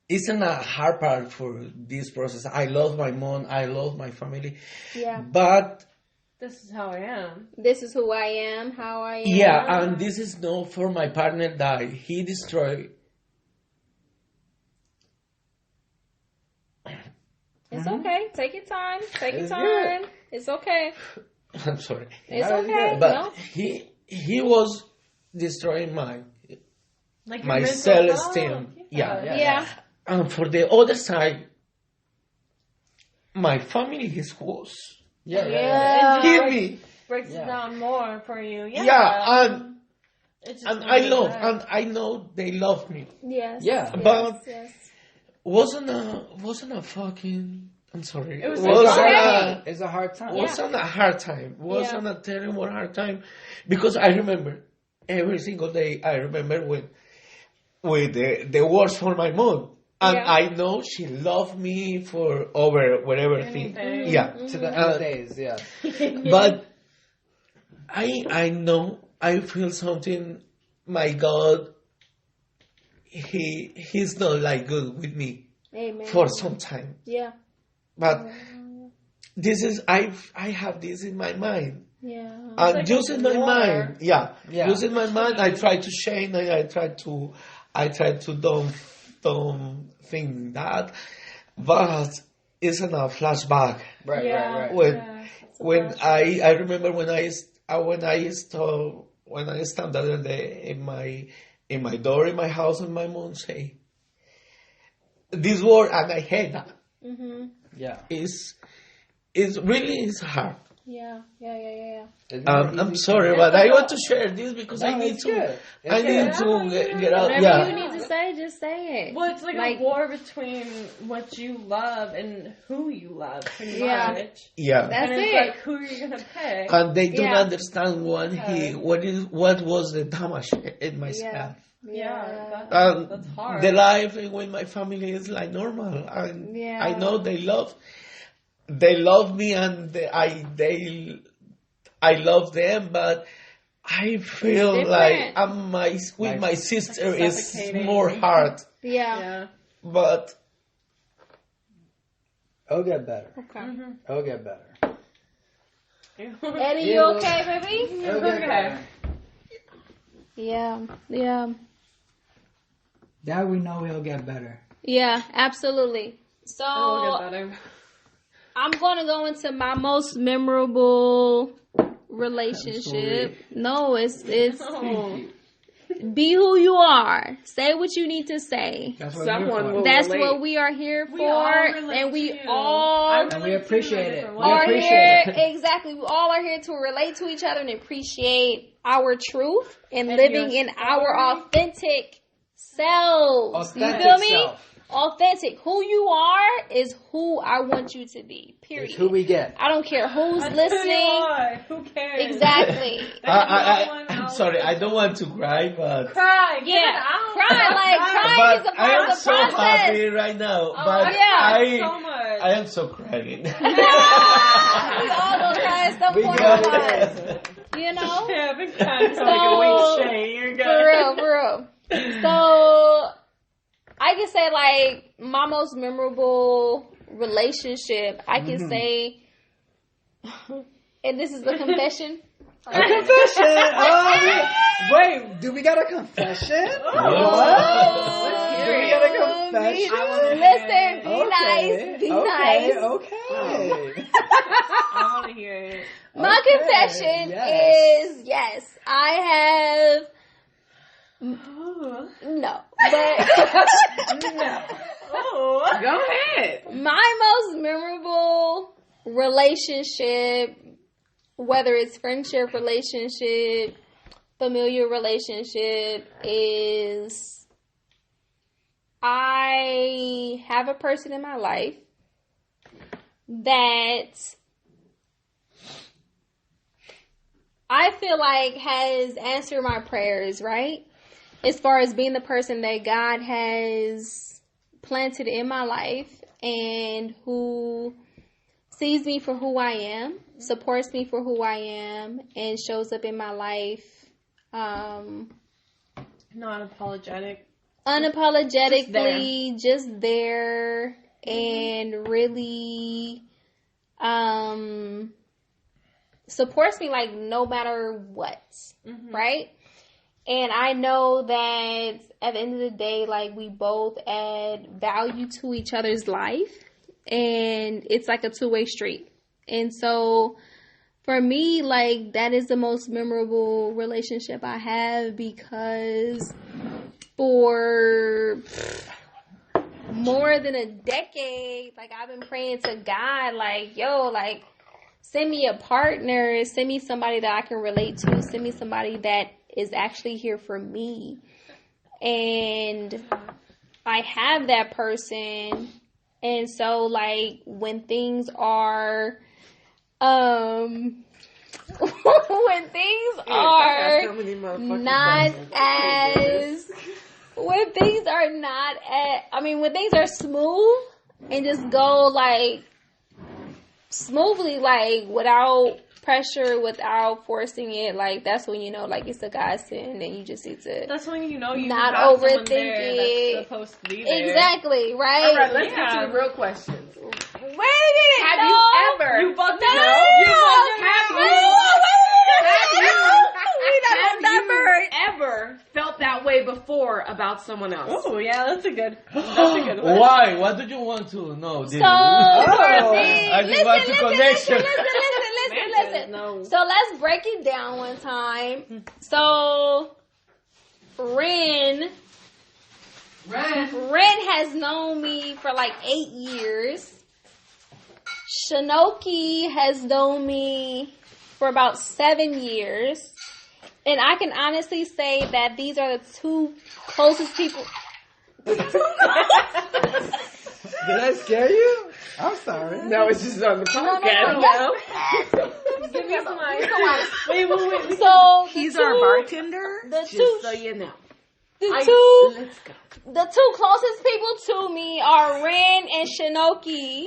Speaker 3: it's a hard part for this process. I love my mom, I love my family,
Speaker 1: Yeah.
Speaker 3: but
Speaker 4: This is how I am.
Speaker 1: This is who I am, how I am.
Speaker 3: yeah, and this is not for my partner that he destroyed.
Speaker 1: It's okay. Take your time. Take your
Speaker 3: It's
Speaker 1: time. It's okay.
Speaker 3: I'm sorry,
Speaker 1: It's
Speaker 5: No, it's
Speaker 1: okay.
Speaker 5: good.
Speaker 3: but
Speaker 1: No?
Speaker 3: he was destroying my
Speaker 4: Like
Speaker 3: my
Speaker 4: your mental
Speaker 3: self-esteem.
Speaker 4: health.
Speaker 3: Yeah.
Speaker 1: Yeah.
Speaker 3: And for the other side, my family is worse.
Speaker 5: Yeah.
Speaker 1: Yeah.
Speaker 3: Hear me.
Speaker 4: Breaks
Speaker 5: Yeah.
Speaker 4: it down more for you. Yeah.
Speaker 3: Yeah, and
Speaker 4: It's just
Speaker 3: and
Speaker 4: not
Speaker 3: I
Speaker 4: really
Speaker 3: love,
Speaker 4: bad.
Speaker 3: and I know they love me.
Speaker 1: Yes.
Speaker 5: Yeah.
Speaker 3: But
Speaker 1: Yes.
Speaker 3: wasn't a fucking. I'm sorry.
Speaker 4: It was
Speaker 5: It's a hard time.
Speaker 3: wasn't a hard time. Wasn't a terrible hard time, because I remember every single day. I remember with the words for my mom, and
Speaker 1: Yeah.
Speaker 3: I know she loved me for over whatever thing.
Speaker 4: Anything.
Speaker 3: Yeah,
Speaker 5: To the end of days, yeah.
Speaker 3: but I know I feel something. My God, he's not like good with me
Speaker 1: Amen.
Speaker 3: for some time.
Speaker 1: Yeah.
Speaker 3: But this is I have this in my mind.
Speaker 1: Yeah.
Speaker 3: And
Speaker 4: like
Speaker 3: just
Speaker 4: a
Speaker 3: in my
Speaker 4: war.
Speaker 3: mind,
Speaker 5: Yeah.
Speaker 3: just in my mind, I try to change and I try to don't think that, but it's in a flashback.
Speaker 5: Right,
Speaker 1: Yeah.
Speaker 5: right, right.
Speaker 3: When I remember when I stand the other day in my door in my house, and my mom say this word, and I hate that.
Speaker 1: Mm-hmm.
Speaker 5: Yeah.
Speaker 3: It's really hard.
Speaker 1: Yeah.
Speaker 5: It's not
Speaker 3: I'm
Speaker 5: easy
Speaker 3: sorry,
Speaker 5: to-
Speaker 3: but I want to share this because I
Speaker 5: No,
Speaker 3: need
Speaker 5: it's
Speaker 3: to.
Speaker 5: good. It's
Speaker 3: I need
Speaker 5: good.
Speaker 3: to get out.
Speaker 1: Whatever
Speaker 3: Yeah.
Speaker 1: you need to say, just say it.
Speaker 4: Well, it's like
Speaker 1: Like-
Speaker 4: a war between what you love and who you love, pretty
Speaker 1: Yeah.
Speaker 4: much.
Speaker 3: Yeah.
Speaker 1: That's
Speaker 4: And it's
Speaker 1: it.
Speaker 4: like, who are you gonna pick?
Speaker 3: And they don't
Speaker 1: Yeah.
Speaker 3: understand what was the damage in myself.
Speaker 4: Yeah,
Speaker 3: And
Speaker 4: that's hard.
Speaker 3: the life with my family is like normal, and
Speaker 1: Yeah.
Speaker 3: I know they love me, and I love them, but I feel
Speaker 1: different.
Speaker 3: like with my sister is
Speaker 4: suffocating.
Speaker 3: more hard,
Speaker 1: Yeah.
Speaker 4: Yeah.
Speaker 3: but
Speaker 5: It'll get better.
Speaker 1: Okay.
Speaker 5: It'll get better.
Speaker 1: Eddie, you
Speaker 5: Yeah.
Speaker 1: okay, baby?
Speaker 5: It'll get
Speaker 4: Okay.
Speaker 5: better.
Speaker 1: Yeah. Yeah.
Speaker 5: That we know it'll get better.
Speaker 1: Yeah. Absolutely. So
Speaker 4: It'll get better.
Speaker 1: I'm gonna go into my most memorable relationship. No, it's
Speaker 4: Oh.
Speaker 1: be who you are. Say what you need to say.
Speaker 5: That's what
Speaker 2: Someone
Speaker 5: we're
Speaker 2: will
Speaker 1: That's
Speaker 2: relate.
Speaker 1: what we are here for,
Speaker 4: We all relate
Speaker 1: and we
Speaker 4: to you.
Speaker 1: all
Speaker 4: I
Speaker 5: And we
Speaker 4: relate to you in
Speaker 5: appreciate
Speaker 4: a
Speaker 5: it.
Speaker 4: different
Speaker 5: We
Speaker 4: way.
Speaker 1: are
Speaker 5: appreciate
Speaker 1: here.
Speaker 5: it.
Speaker 1: Exactly. We all are here to relate to each other and appreciate our truth and
Speaker 4: And
Speaker 1: living
Speaker 4: your
Speaker 1: in our
Speaker 4: story.
Speaker 1: authentic selves.
Speaker 5: Authentic
Speaker 1: You feel me?
Speaker 5: self.
Speaker 1: Authentic. Who you are is who I want you to be. Period.
Speaker 5: It's who we get.
Speaker 1: I don't care who's
Speaker 4: That's who you
Speaker 1: listening.
Speaker 4: are. Who cares?
Speaker 1: Exactly.
Speaker 4: There's no one else
Speaker 3: sorry, I don't want to cry, but
Speaker 4: Cry.
Speaker 1: Yeah, cry. Like crying is a
Speaker 3: but I
Speaker 1: part
Speaker 3: am
Speaker 1: of the
Speaker 3: so
Speaker 1: process.
Speaker 3: happy right now. But
Speaker 1: yeah.
Speaker 4: So much.
Speaker 3: I am so crying.
Speaker 1: We all gonna cry at some point in our lives. You know?
Speaker 4: Yeah, I've been crying for like a week straight. You're good.
Speaker 1: For real. So, I can say, like, my most memorable relationship, I can say, and this is a confession.
Speaker 5: A confession? Oh, wait, do we got a confession? What? Do we got a confession?
Speaker 1: Listen, be nice. Be nice.
Speaker 5: Okay.
Speaker 4: I want to hear it.
Speaker 1: My confession is, yes, I have, no, but
Speaker 5: No.
Speaker 4: Oh.
Speaker 2: Go ahead.
Speaker 1: my most memorable relationship, whether it's friendship relationship, familiar relationship, is I have a person in my life that I feel like has answered my prayers, right? As far as being the person that God has planted in my life and who sees me for who I am, supports me for who I am, and shows up in my life
Speaker 4: Not apologetic.
Speaker 1: unapologetically, just there and really supports me like no matter what, right? And I know that at the end of the day, like, we both add value to each other's life, and it's like a two-way street. And so for me, like, that is the most memorable relationship I have, because for more than a decade, like, I've been praying to God, like, yo, like, send me a partner, send me somebody that I can relate to, send me somebody that is actually here for me. And I have that person. And so, like, when things are, when things are not as, when things are not at, I mean, when things are smooth and just go, like, smoothly, like, without pressure, without forcing it, like, that's when you know, like, it's a godsend, and you just need to
Speaker 4: That's when you know you
Speaker 1: not
Speaker 4: got someone
Speaker 1: overthink
Speaker 4: there
Speaker 1: it.
Speaker 4: that's supposed to be there.
Speaker 1: Exactly, right?
Speaker 2: All right, let's get to the real questions.
Speaker 1: Wait a minute.
Speaker 2: Have you ever?
Speaker 4: You fucked
Speaker 1: No.
Speaker 4: it up.
Speaker 2: Have you ever felt that way before about someone else?
Speaker 4: Oh yeah, that's a good one.
Speaker 3: Why? What do you want to know?
Speaker 1: So,
Speaker 3: I just want to connection.
Speaker 1: Listen.
Speaker 4: No.
Speaker 1: So let's break it down one time. So, Rinne has known me for like 8 years. Chinoike has known me for about 7 years. And I can honestly say that these are the two closest people.
Speaker 5: Did I scare you? I'm sorry.
Speaker 2: No, it's just on the podcast.
Speaker 1: No.
Speaker 4: Give me some ice. Wait.
Speaker 1: So
Speaker 2: He's
Speaker 1: the
Speaker 2: our
Speaker 1: two-
Speaker 2: bartender.
Speaker 1: the
Speaker 2: Just
Speaker 1: two-
Speaker 2: so you know.
Speaker 1: Let's go.
Speaker 2: Go.
Speaker 1: The two closest people to me are Rinne and Chinoike,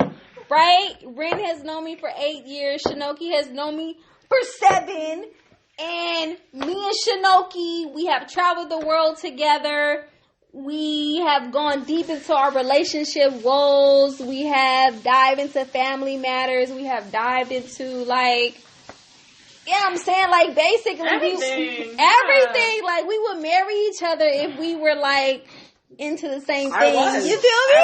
Speaker 1: right? Rinne has known me for 8 years. Chinoike has known me for 7. And me and Chinoike, we have traveled the world together. We have gone deep into our relationship woes. We have dived into family matters. We have dived into, like, you know what I'm saying? Like, basically,
Speaker 4: Everything.
Speaker 1: everything. Like, we would marry each other if we were, like, into the same thing.
Speaker 2: I was.
Speaker 1: You feel me?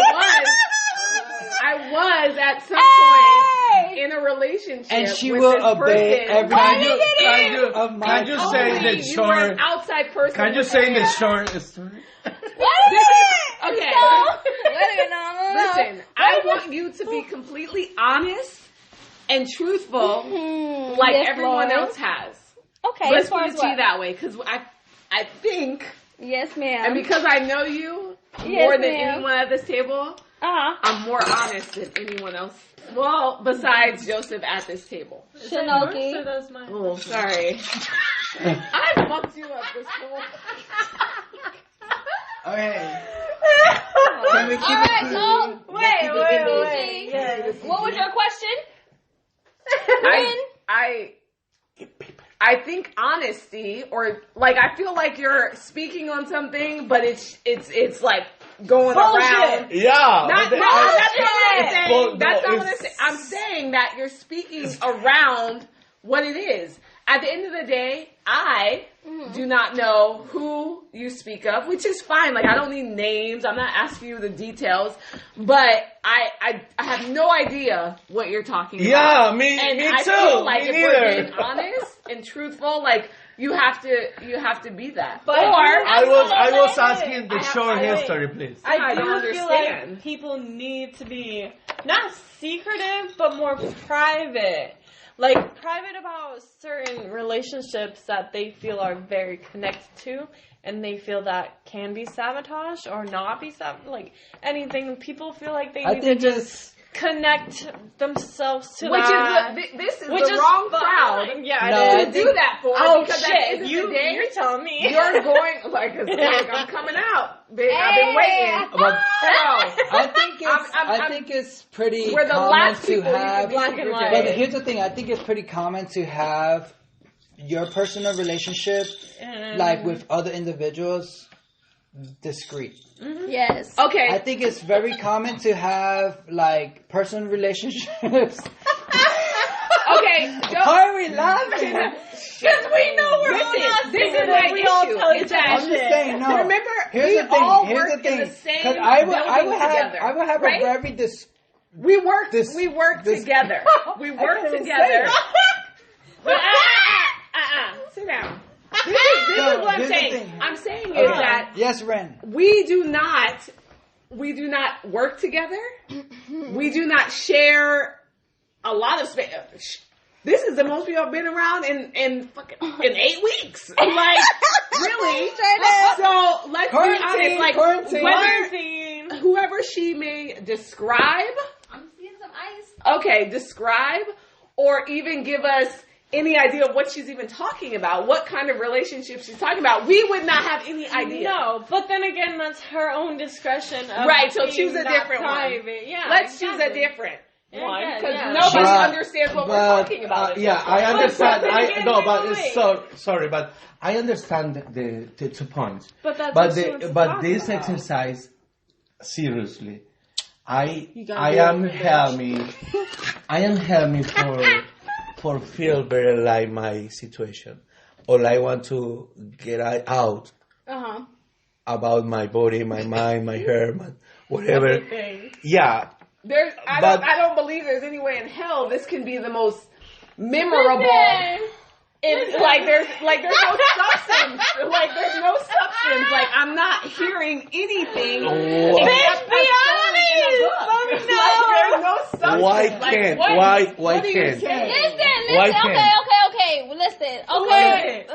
Speaker 2: I was at some point in a relationship,
Speaker 5: And she
Speaker 2: with
Speaker 5: will
Speaker 2: this
Speaker 5: obey
Speaker 2: person.
Speaker 5: every
Speaker 3: Can
Speaker 5: of
Speaker 3: you
Speaker 5: my
Speaker 3: say
Speaker 2: Only
Speaker 3: the
Speaker 2: you were an
Speaker 3: short?
Speaker 2: outside person.
Speaker 3: Can you say the short story?
Speaker 1: Wait a minute.
Speaker 2: Okay.
Speaker 1: So, wait a minute. No.
Speaker 2: Listen, I want you to be completely honest and truthful, like
Speaker 1: Yes,
Speaker 2: everyone
Speaker 1: Lord.
Speaker 2: else has.
Speaker 1: Okay,
Speaker 2: Let's
Speaker 1: as far
Speaker 2: put
Speaker 1: as
Speaker 2: it to you
Speaker 1: what?
Speaker 2: that way, because I think,
Speaker 1: Yes, ma'am.
Speaker 2: and because I know you
Speaker 1: Yes,
Speaker 2: more than
Speaker 1: ma'am.
Speaker 2: anyone at this table,
Speaker 1: Uh-huh.
Speaker 2: I'm more honest than anyone else. Well, besides Joseph at this table.
Speaker 1: Chinoike.
Speaker 4: That's mine.
Speaker 2: Oh, sorry. I fucked you up this whole.
Speaker 5: Okay. Can we keep
Speaker 1: All right,
Speaker 5: it
Speaker 1: so
Speaker 4: Wait.
Speaker 1: Yes. What was your question? Rinne?
Speaker 2: I think honesty, or like I feel like you're speaking on something, but it's like going around.
Speaker 3: Yeah.
Speaker 2: That's not what I'm saying. That's not what I'm saying. I'm saying that you're speaking around what it is. At the end of the day, I do not know who you speak of, which is fine. Like, I don't need names. I'm not asking you the details. But I have no idea what you're talking about.
Speaker 3: Yeah, me
Speaker 2: I
Speaker 3: too.
Speaker 2: feel like
Speaker 3: Me
Speaker 2: if
Speaker 3: neither.
Speaker 2: we're being honest and truthful, like, you have to be that.
Speaker 4: But
Speaker 3: I was asking the short
Speaker 2: I-
Speaker 3: history, please.
Speaker 2: I don't
Speaker 4: do feel
Speaker 2: understand.
Speaker 4: like people need to be not secretive, but more private. Like, private about certain relationships that they feel are very connected to, and they feel that can be sabotaged or not be like anything. People feel like they need to just connect themselves to
Speaker 2: Which
Speaker 4: that.
Speaker 2: this is
Speaker 4: Which
Speaker 2: the
Speaker 4: is
Speaker 2: wrong
Speaker 4: fine.
Speaker 2: crowd
Speaker 4: Yeah,
Speaker 5: No,
Speaker 4: it
Speaker 5: I
Speaker 4: is.
Speaker 2: to do that for.
Speaker 4: Oh
Speaker 2: because at the end
Speaker 4: shit!
Speaker 2: of the day,
Speaker 4: You're telling me
Speaker 2: you're going like, I'm coming out, big. I've been waiting.
Speaker 5: But
Speaker 2: So,
Speaker 5: I think it's pretty
Speaker 2: we're the
Speaker 5: common
Speaker 2: last
Speaker 5: to
Speaker 2: people you
Speaker 5: have.
Speaker 2: can be
Speaker 4: black and
Speaker 2: secretive
Speaker 4: white.
Speaker 5: But
Speaker 2: with.
Speaker 5: here's the thing. I think it's pretty common to have your personal relationship, like with other individuals, discreet.
Speaker 1: Yes.
Speaker 2: Okay.
Speaker 5: I think it's very common to have like personal relationships.
Speaker 2: Okay.
Speaker 5: Why are we laughing?
Speaker 2: Because we know we're all not
Speaker 4: this is
Speaker 2: secret.
Speaker 4: what we all tell
Speaker 2: Is
Speaker 4: each
Speaker 2: that-
Speaker 5: I'm just saying, no.
Speaker 2: Remember,
Speaker 5: Here's
Speaker 2: we
Speaker 5: the thing.
Speaker 2: all
Speaker 5: Here's
Speaker 2: work
Speaker 5: the thing.
Speaker 2: in the same
Speaker 5: 'Cause I would
Speaker 2: building
Speaker 5: have
Speaker 2: together, right?
Speaker 5: a very
Speaker 2: We work
Speaker 5: this-
Speaker 2: together. We work
Speaker 5: can't even
Speaker 2: together.
Speaker 5: say
Speaker 2: But sit down. This is
Speaker 5: No,
Speaker 2: what I'm
Speaker 5: here's the
Speaker 2: saying.
Speaker 5: thing.
Speaker 2: I'm saying
Speaker 5: Okay.
Speaker 2: is that
Speaker 5: Yes, Ren.
Speaker 2: we do not work together. We do not share a lot of space. This is the most people have been around in 8 weeks. Like, really? So let's be honest. Like,
Speaker 5: Quarantine.
Speaker 2: whoever she may describe,
Speaker 1: I'm seeing some ice.
Speaker 2: okay, describe, or even give us any idea of what she's even talking about, what kind of relationship she's talking about, we would not have any idea.
Speaker 4: No, but then again, that's her own discretion. Of
Speaker 2: Right, so
Speaker 4: being
Speaker 2: choose a
Speaker 4: not
Speaker 2: different one.
Speaker 4: private. Yeah,
Speaker 2: Let's
Speaker 4: exactly.
Speaker 2: choose a different one,
Speaker 4: Yeah,
Speaker 2: because
Speaker 4: yeah.
Speaker 2: nobody
Speaker 5: But-
Speaker 2: understands what we're talking about.
Speaker 3: Yeah, I understand.
Speaker 4: Wait.
Speaker 3: Sorry, but I understand the 2 points.
Speaker 4: But that's what she wants to
Speaker 3: but
Speaker 4: talk
Speaker 3: this
Speaker 4: about.
Speaker 3: exercise, seriously, I
Speaker 4: gotta
Speaker 3: am
Speaker 4: be a bitch.
Speaker 3: helping for feel better like my situation, or I want to get out about my body, my mind, my hair, whatever.
Speaker 4: Everything.
Speaker 3: Yeah.
Speaker 2: I don't believe there's any way in hell this can be the most memorable. Like there's no substance. Like there's no substance. Like I'm not hearing anything.
Speaker 4: Bitch, be honest. Let me know.
Speaker 2: Like there's no substance.
Speaker 3: Why
Speaker 2: Like,
Speaker 3: can't?
Speaker 2: what-
Speaker 3: Why
Speaker 2: what are you
Speaker 3: can't?
Speaker 2: saying?
Speaker 1: Listen.
Speaker 3: Why
Speaker 1: Okay. Listen.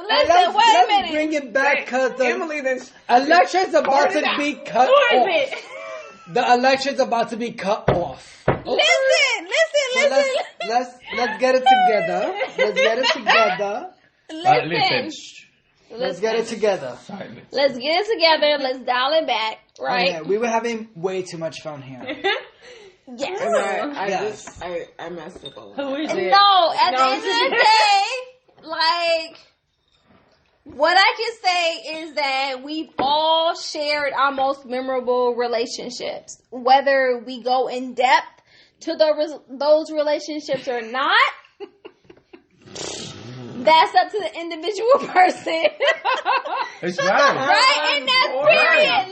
Speaker 5: Let's
Speaker 1: Wait a minute.
Speaker 5: bring it back because
Speaker 2: Emily, then
Speaker 5: election's about to be cut
Speaker 4: Who is
Speaker 5: off.
Speaker 4: it?
Speaker 5: The election's about to be cut off.
Speaker 1: Listen.
Speaker 5: So let's get it together. Let's get it together.
Speaker 3: Listen.
Speaker 5: Let's get it together.
Speaker 3: Silence.
Speaker 1: Let's get it together. Let's dial it back. Right?
Speaker 5: Okay, we were having way too much fun here.
Speaker 1: Yes.
Speaker 2: I messed up a lot.
Speaker 4: Who is it?
Speaker 1: No, at the end of the day, like, what I can say is that we've all shared our most memorable relationships. Whether we go in depth to those relationships or not, that's up to the individual person.
Speaker 3: It's right.
Speaker 1: Right? And that's period.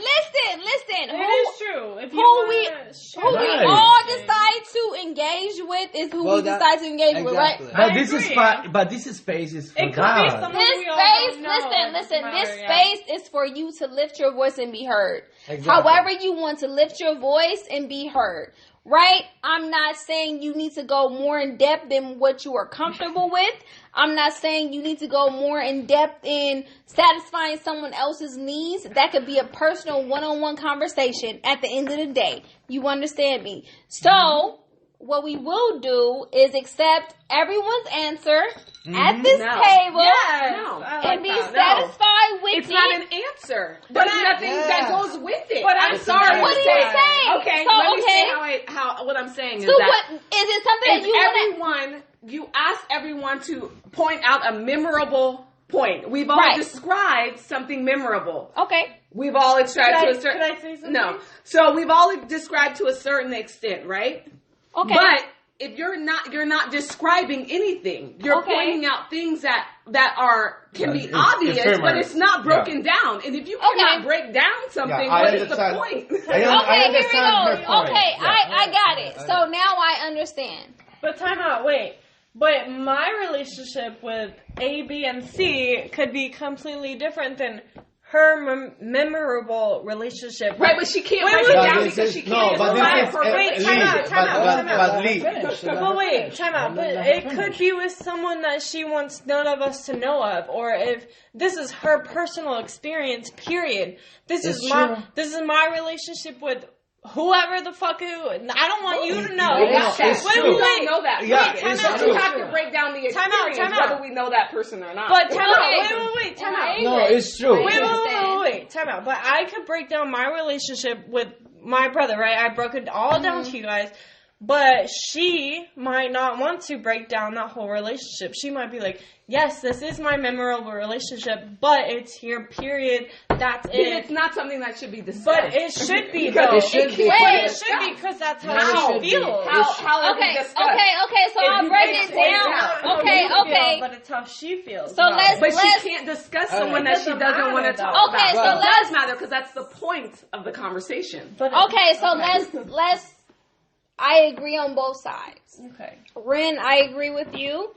Speaker 1: Listen.
Speaker 4: It is true. If you
Speaker 1: Who we
Speaker 4: wanna share
Speaker 1: we
Speaker 3: Right.
Speaker 1: all decide to engage with is who we decide to engage with, right?
Speaker 5: Exactly.
Speaker 3: But this space is for
Speaker 4: It could be
Speaker 3: God.
Speaker 4: someone
Speaker 1: This
Speaker 4: we all
Speaker 1: space,
Speaker 4: don't know.
Speaker 1: listen,
Speaker 4: Doesn't
Speaker 1: this
Speaker 4: matter, yeah.
Speaker 1: space is for you to lift your voice and be heard.
Speaker 5: Exactly.
Speaker 1: However you want to lift your voice and be heard, right? I'm not saying you need to go more in depth than what you are comfortable with. I'm not saying you need to go more in depth in satisfying someone else's needs. That could be a personal one-on-one conversation at the end of the day. You understand me? So, what we will do is accept everyone's answer at this table and be satisfied with
Speaker 2: it's
Speaker 1: it.
Speaker 2: It's not an answer. There's nothing that goes with it.
Speaker 4: But I'm sorry.
Speaker 1: What are you saying?
Speaker 2: Okay,
Speaker 1: so,
Speaker 2: let me say how what I'm saying is
Speaker 1: so
Speaker 2: that.
Speaker 1: what, is it something that
Speaker 2: you ask everyone to point out a memorable point. We've all described something memorable.
Speaker 1: Okay.
Speaker 2: We've all described to a certain...
Speaker 4: Can I say something?
Speaker 2: No. So we've all described to a certain extent, right?
Speaker 1: Okay.
Speaker 2: But if you're not describing anything. You're pointing out things that can be obvious, but it's not broken down. And if you cannot break down something, what is the point?
Speaker 1: Okay, here we go. Okay, I got it. So now I understand.
Speaker 4: But time out, wait. But my relationship with A, B, and C could be completely different than her memorable relationship.
Speaker 2: Right, but she can't break it down because she can't.
Speaker 7: No, but
Speaker 4: wait, time out. But it could be with someone that she wants none of us to know of, or if this is her personal experience. Period. This is my relationship with whoever the fuck who. I don't want you to know.
Speaker 2: We don't know that.
Speaker 7: Yeah,
Speaker 2: you have to break down the experience whether we know that person or not.
Speaker 4: But time out. Wait. Time out.
Speaker 7: No, it's true.
Speaker 4: Wait. Time out. But I could break down my relationship with my brother, right? I broke it all down to you guys. But she might not want to break down that whole relationship. She might be like, yes, this is my memorable relationship, but it's here, period. That's it.
Speaker 2: It's not something that should be discussed.
Speaker 4: But it should be, though.
Speaker 5: It should be.
Speaker 4: It should be, because that's how she feels.
Speaker 1: Okay, so I'll break it down. Okay.
Speaker 4: But it's how she feels.
Speaker 1: So
Speaker 2: she can't discuss someone that she doesn't want to talk about.
Speaker 1: Okay, so
Speaker 2: it does matter because that's the point of the conversation.
Speaker 1: Okay, so let's. I agree on both sides.
Speaker 4: Okay.
Speaker 1: Rinne, I agree with you.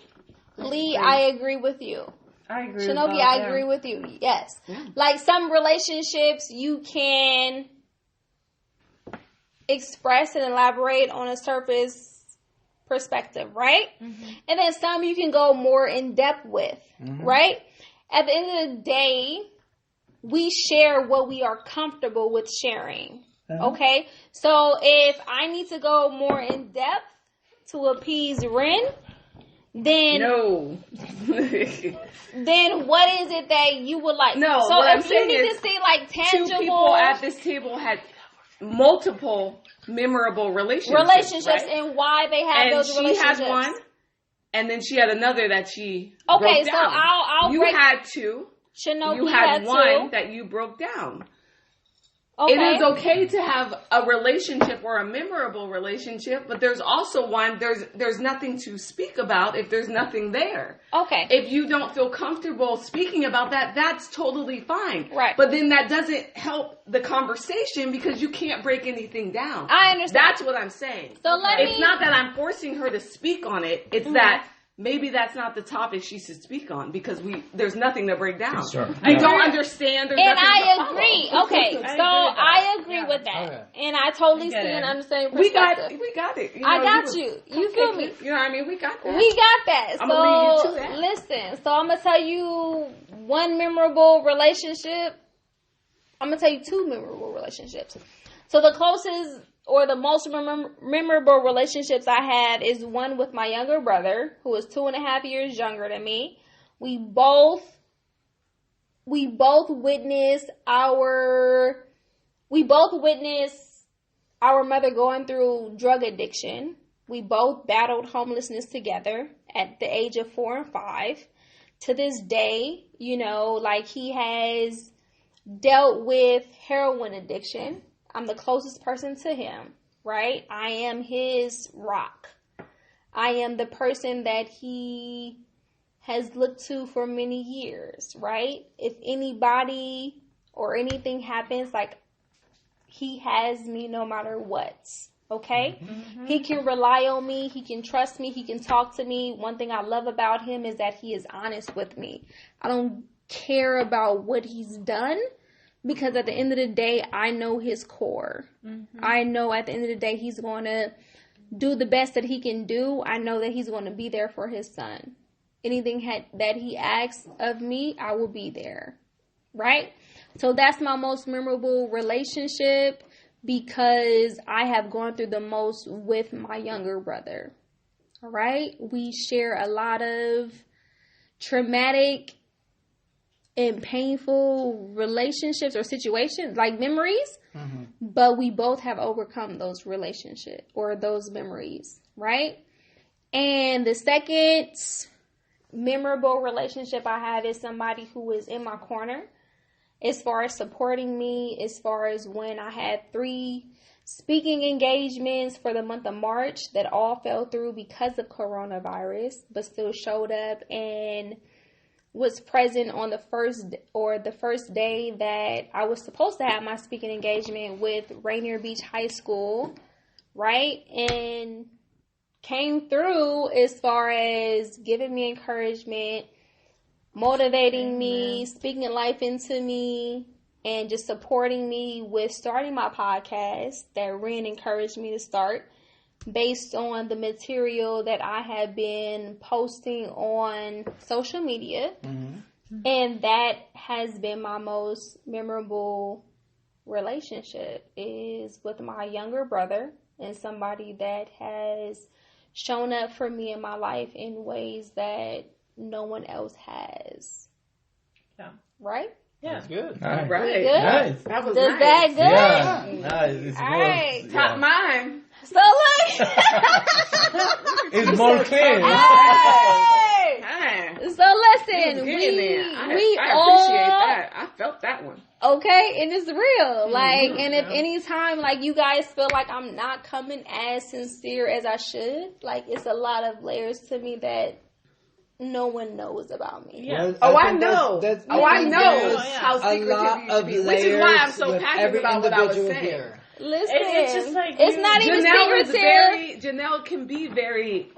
Speaker 1: Leih, I agree with you.
Speaker 4: I agree.
Speaker 1: Chinoike, I agree with you. Yes. Yeah. Like some relationships, you can express and elaborate on a surface perspective, right? Mm-hmm. And then some you can go more in depth with, right? At the end of the day, we share what we are comfortable with sharing. Okay, so if I need to go more in depth to appease Rinne, then then what is it that you would like?
Speaker 2: No,
Speaker 1: so
Speaker 2: what
Speaker 1: if
Speaker 2: I'm
Speaker 1: you
Speaker 2: saying
Speaker 1: need
Speaker 2: is
Speaker 1: to see like tangible,
Speaker 2: 2 people at this table had multiple memorable relationships, right?
Speaker 1: and why they had those relationships.
Speaker 2: She had one, and then she had another that she
Speaker 1: broke
Speaker 2: down.
Speaker 1: So I'll
Speaker 2: you
Speaker 1: break.
Speaker 2: Had 2.
Speaker 1: Chinoike
Speaker 2: you had one
Speaker 1: two.
Speaker 2: that you broke down.
Speaker 1: Okay.
Speaker 2: It is okay to have a relationship or a memorable relationship, but there's also one, there's nothing to speak about if there's nothing there.
Speaker 1: Okay.
Speaker 2: If you don't feel comfortable speaking about that, that's totally fine.
Speaker 1: Right.
Speaker 2: But then that doesn't help the conversation because you can't break anything down.
Speaker 1: I understand.
Speaker 2: That's what I'm saying.
Speaker 1: So
Speaker 2: It's not that I'm forcing her to speak on it. It's that maybe that's not the topic she should speak on because there's nothing to break down.
Speaker 3: Sure.
Speaker 2: I don't understand. There's
Speaker 1: and
Speaker 2: nothing
Speaker 1: I agree. Okay, so I agree with that, and I totally see and understand your perspective.
Speaker 2: We got it.
Speaker 1: I got you. You feel me?
Speaker 2: You know what I mean? We got that.
Speaker 1: We got that.
Speaker 2: I'm gonna leave you to that.
Speaker 1: Listen. So I'm gonna tell you one memorable relationship. I'm gonna tell you 2 memorable relationships. So the closest or the most memorable relationships I had is one with my younger brother, who is 2.5 years younger than me. We both witnessed our mother going through drug addiction. We both battled homelessness together at the age of 4 and 5. To this day, he has dealt with heroin addiction. I'm the closest person to him, right? I am his rock. I am the person that he has looked to for many years, right? If anybody or anything happens, he has me no matter what, okay? Mm-hmm. He can rely on me. He can trust me. He can talk to me. One thing I love about him is that he is honest with me. I don't care about what he's done. Because at the end of the day, I know his core. Mm-hmm. I know at the end of the day, he's going to do the best that he can do. I know that he's going to be there for his son. Anything that he asks of me, I will be there. Right? So that's my most memorable relationship. because I have gone through the most with my younger brother. All right? We share a lot of traumatic and painful relationships or situations, like memories, but we both have overcome those relationships or those memories, right? And the second memorable relationship I have is somebody who is in my corner as far as supporting me, as far as when I had 3 speaking engagements for the month of March that all fell through because of coronavirus, but still showed up and was present on the first day that I was supposed to have my speaking engagement with Rainier Beach High School, right? And came through as far as giving me encouragement, motivating me, speaking life into me, and just supporting me with starting my podcast that Rinne encouraged me to start based on the material that I have been posting on social media. And that has been my most memorable relationship, is with my younger brother and somebody that has shown up for me in my life in ways that no one else has.
Speaker 4: Yeah.
Speaker 1: Right?
Speaker 4: Yeah.
Speaker 3: That's good.
Speaker 2: Right.
Speaker 1: Good?
Speaker 3: Nice.
Speaker 2: That was
Speaker 1: Does
Speaker 2: nice.
Speaker 1: that good?
Speaker 3: Yeah. Nice. It's
Speaker 1: All
Speaker 3: more,
Speaker 1: right.
Speaker 2: Top mine.
Speaker 1: So like,
Speaker 3: It's more clear.
Speaker 1: hey!
Speaker 2: Hey.
Speaker 1: So listen,
Speaker 2: Get in
Speaker 1: we
Speaker 2: there. I appreciate
Speaker 1: all
Speaker 2: that. I felt that one.
Speaker 1: okay, and it's real. Like, and if any time like you guys feel like I'm not coming as sincere as I should, like it's a lot of layers to me that no one knows about me.
Speaker 4: Yeah.
Speaker 2: I
Speaker 5: think
Speaker 2: know.
Speaker 5: that's
Speaker 2: I know
Speaker 5: there's
Speaker 2: how
Speaker 5: a
Speaker 2: secretive
Speaker 5: lot
Speaker 2: you should
Speaker 5: of
Speaker 2: be, which is why I'm
Speaker 5: layers
Speaker 2: so
Speaker 5: with
Speaker 2: passionate
Speaker 5: every
Speaker 2: about what I was
Speaker 5: individual
Speaker 2: saying.
Speaker 5: here.
Speaker 1: Listen,
Speaker 4: It's just like
Speaker 1: it's
Speaker 4: you-
Speaker 1: not even
Speaker 2: Janelle is
Speaker 1: secretive.
Speaker 2: Janelle can be very.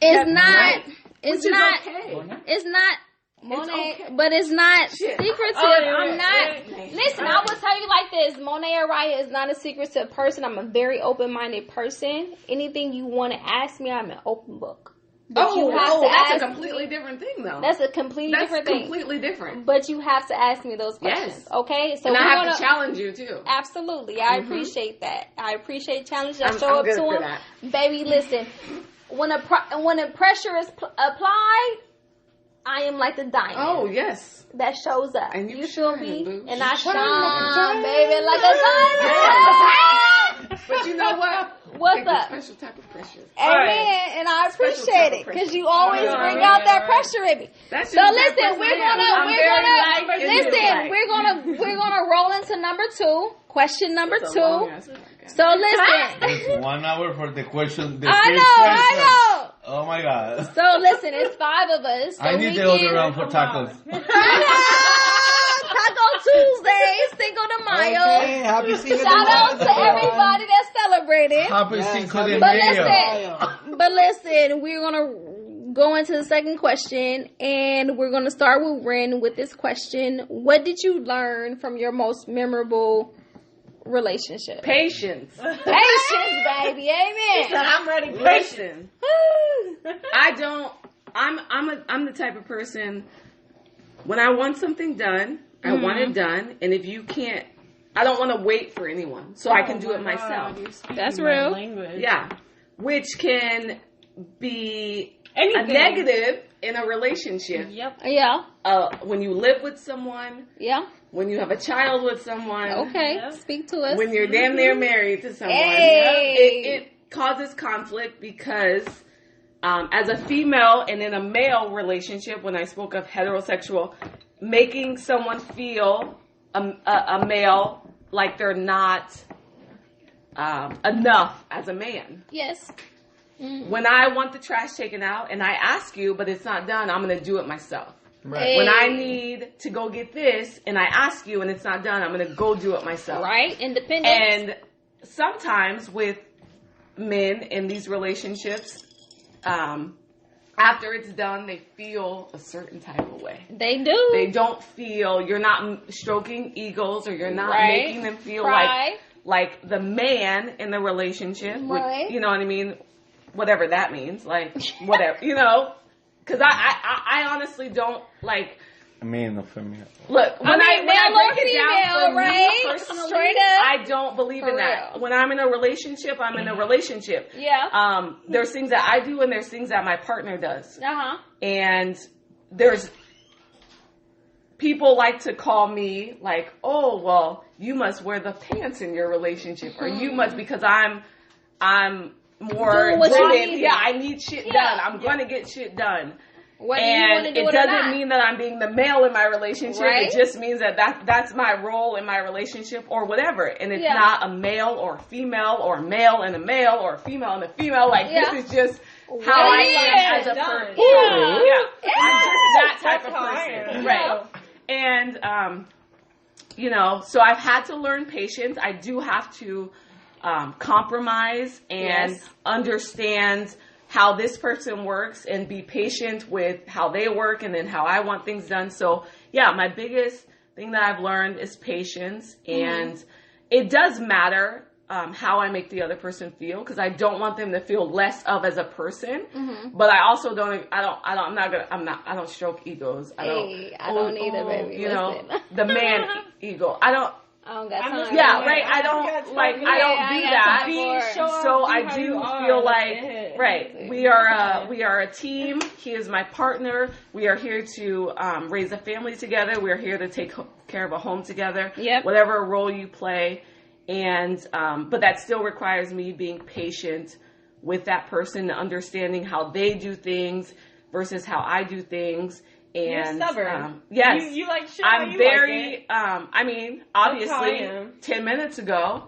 Speaker 1: It's not.
Speaker 2: right.
Speaker 1: It's
Speaker 2: Which is
Speaker 1: not.
Speaker 2: okay.
Speaker 1: It's not. Monet,
Speaker 2: okay.
Speaker 1: but it's not
Speaker 2: Shit.
Speaker 1: secretive.
Speaker 4: Oh, yeah,
Speaker 1: I'm not.
Speaker 4: yeah.
Speaker 1: Listen, I will tell you like this. Monet Araya is not a secretive person. I'm a very open-minded person. Anything you want to ask me, I'm an open book. But you have to
Speaker 2: that's
Speaker 1: ask
Speaker 2: a completely
Speaker 1: me,
Speaker 2: different thing, though.
Speaker 1: That's a completely
Speaker 2: That's
Speaker 1: different thing.
Speaker 2: completely different.
Speaker 1: But you have to ask me those questions.
Speaker 2: Yes.
Speaker 1: Okay? So
Speaker 2: And
Speaker 1: we're
Speaker 2: I have
Speaker 1: gonna
Speaker 2: to challenge you too.
Speaker 1: absolutely. I appreciate that. I appreciate challenges. I
Speaker 2: I'm
Speaker 1: show up
Speaker 2: good
Speaker 1: to
Speaker 2: for
Speaker 1: them.
Speaker 2: that.
Speaker 1: Baby, listen. When a pressure is applied, I am like the diamond.
Speaker 2: Oh yes.
Speaker 1: That shows up.
Speaker 2: And you
Speaker 1: feel
Speaker 2: shine,
Speaker 1: me?
Speaker 2: boo.
Speaker 1: And I
Speaker 2: You
Speaker 1: shine, baby, like a diamond.
Speaker 2: But you know what?
Speaker 1: What's
Speaker 2: Take a
Speaker 1: up?
Speaker 2: special type of pressure.
Speaker 1: Amen.
Speaker 4: right.
Speaker 1: And I
Speaker 2: Special
Speaker 1: appreciate
Speaker 2: type
Speaker 1: it
Speaker 2: of
Speaker 1: because
Speaker 2: pressure.
Speaker 1: you always
Speaker 2: All
Speaker 1: bring
Speaker 2: right,
Speaker 1: out that
Speaker 2: all right.
Speaker 1: pressure in me.
Speaker 2: That's
Speaker 1: So
Speaker 2: just
Speaker 1: listen,
Speaker 2: my personality.
Speaker 1: we're gonna roll into number 2. Question number
Speaker 2: It's a
Speaker 1: 2.
Speaker 2: long-ass podcast.
Speaker 1: So listen.
Speaker 3: It's 1 hour for the question. The
Speaker 1: I
Speaker 3: first
Speaker 1: know.
Speaker 3: question. Oh my god.
Speaker 1: So listen, it's 5 of us. So
Speaker 3: I need
Speaker 1: we
Speaker 3: the other
Speaker 1: can-
Speaker 3: round for tacos.
Speaker 1: Taco Tuesday, Cinco de Mayo.
Speaker 5: Okay, happy Cinco de
Speaker 1: Shout out
Speaker 5: Mayo,
Speaker 1: to everybody that's celebrating.
Speaker 3: Happy
Speaker 5: Yes,
Speaker 3: Cinco de
Speaker 1: But
Speaker 3: Mayo.
Speaker 1: listen, we're gonna go into the second question, and we're gonna start with Rinne with this question. What did you learn from your most memorable relationship?
Speaker 2: Patience.
Speaker 1: Patience, baby. Amen.
Speaker 2: I'm ready. Patience. I'm the type of person, when I want something done, I want it done, and if you can't, I don't want to wait for anyone, so I can do it myself.
Speaker 1: That's
Speaker 4: My
Speaker 1: real.
Speaker 4: language.
Speaker 2: Yeah, which can be
Speaker 4: Anything.
Speaker 2: a negative in a relationship.
Speaker 4: Yep.
Speaker 1: Yeah.
Speaker 2: When you live with someone,
Speaker 1: Yeah.
Speaker 2: when you have a child with someone,
Speaker 1: Okay.
Speaker 4: Yeah.
Speaker 1: Speak to us.
Speaker 2: when you're damn near married to someone,
Speaker 1: Hey.
Speaker 2: it causes conflict because as a female and in a male relationship, when I spoke of heterosexual, making someone feel a male like they're not enough as a man.
Speaker 1: Yes.
Speaker 2: When I want the trash taken out and I ask you, but it's not done, I'm going to do it myself.
Speaker 5: Right.
Speaker 2: When I need to go get this and I ask you and it's not done, I'm going to go do it myself.
Speaker 1: Right. Independent.
Speaker 2: And sometimes with men in these relationships, after it's done, they feel a certain type of way.
Speaker 1: They do.
Speaker 2: They don't feel, you're not stroking egos, or you're not
Speaker 1: Right.
Speaker 2: making them feel
Speaker 1: Cry.
Speaker 2: like the man in the relationship.
Speaker 1: Right.
Speaker 2: You know what I mean? Whatever that means. Like, whatever, you know? Because I honestly don't, like,
Speaker 3: I mean, no female.
Speaker 2: look, when I
Speaker 1: male
Speaker 2: break
Speaker 1: or
Speaker 2: it down
Speaker 1: female, know, right?
Speaker 2: Personally,
Speaker 1: Straight up.
Speaker 2: I don't believe
Speaker 1: For
Speaker 2: in that.
Speaker 1: real.
Speaker 2: When I'm in a relationship, I'm in a relationship.
Speaker 1: Yeah.
Speaker 2: There's things that I do and there's things that my partner does.
Speaker 1: Uh-huh.
Speaker 2: And there's people like to call me like, oh, well, you must wear the pants in your relationship, or you must, because I'm more
Speaker 1: Doing what you
Speaker 2: driven.
Speaker 1: need.
Speaker 2: Yeah, I need shit done. I'm going to get shit done.
Speaker 1: Whether you want to
Speaker 2: And
Speaker 1: do
Speaker 2: it
Speaker 1: it or
Speaker 2: doesn't
Speaker 1: not.
Speaker 2: mean that I'm being the male in my relationship.
Speaker 1: Right.
Speaker 2: It just means that that's my role in my relationship or whatever. And it's
Speaker 1: Yeah.
Speaker 2: not a male or a female or a male and a male or a female and a female. Like,
Speaker 1: Yeah.
Speaker 2: this is just how
Speaker 1: What
Speaker 2: I
Speaker 1: it
Speaker 2: am
Speaker 1: is.
Speaker 2: as a
Speaker 4: Done.
Speaker 2: person.
Speaker 1: Yeah.
Speaker 2: Yeah. I'm just that type
Speaker 4: That's
Speaker 2: of
Speaker 4: how I
Speaker 2: person.
Speaker 4: am.
Speaker 2: Right. And, you know, so I've had to learn patience. I do have to compromise and
Speaker 1: Yes.
Speaker 2: understand how this person works and be patient with how they work and then how I want things done. So, yeah, my biggest thing that I've learned is patience. And it does matter how I make the other person feel, because I don't want them to feel less of as a person. But I also I don't stroke egos. I don't
Speaker 1: either, baby.
Speaker 2: You know,
Speaker 1: Listen.
Speaker 2: the man ego. I don't
Speaker 1: got time.
Speaker 2: yeah,
Speaker 4: Like,
Speaker 2: right. I don't
Speaker 4: got
Speaker 2: like.
Speaker 4: time.
Speaker 2: I don't
Speaker 1: Yeah,
Speaker 2: do
Speaker 1: I got
Speaker 2: that.
Speaker 1: time for it.
Speaker 4: Show up,
Speaker 2: So
Speaker 4: be
Speaker 2: I
Speaker 4: how
Speaker 2: do
Speaker 4: you are,
Speaker 2: feel
Speaker 4: that's
Speaker 2: like
Speaker 4: it.
Speaker 2: right. We are a team. He is my partner. We are here to raise a family together. We are here to take care of a home together.
Speaker 1: Yep.
Speaker 2: Whatever role you play, and but that still requires me being patient with that person, understanding how they do things versus how I do things. And
Speaker 4: You're stubborn.
Speaker 2: yes,
Speaker 4: You like shit how
Speaker 2: I'm
Speaker 4: you
Speaker 2: very.
Speaker 4: like it.
Speaker 2: I mean,
Speaker 4: how I
Speaker 2: obviously,
Speaker 4: am.
Speaker 2: 10 minutes ago,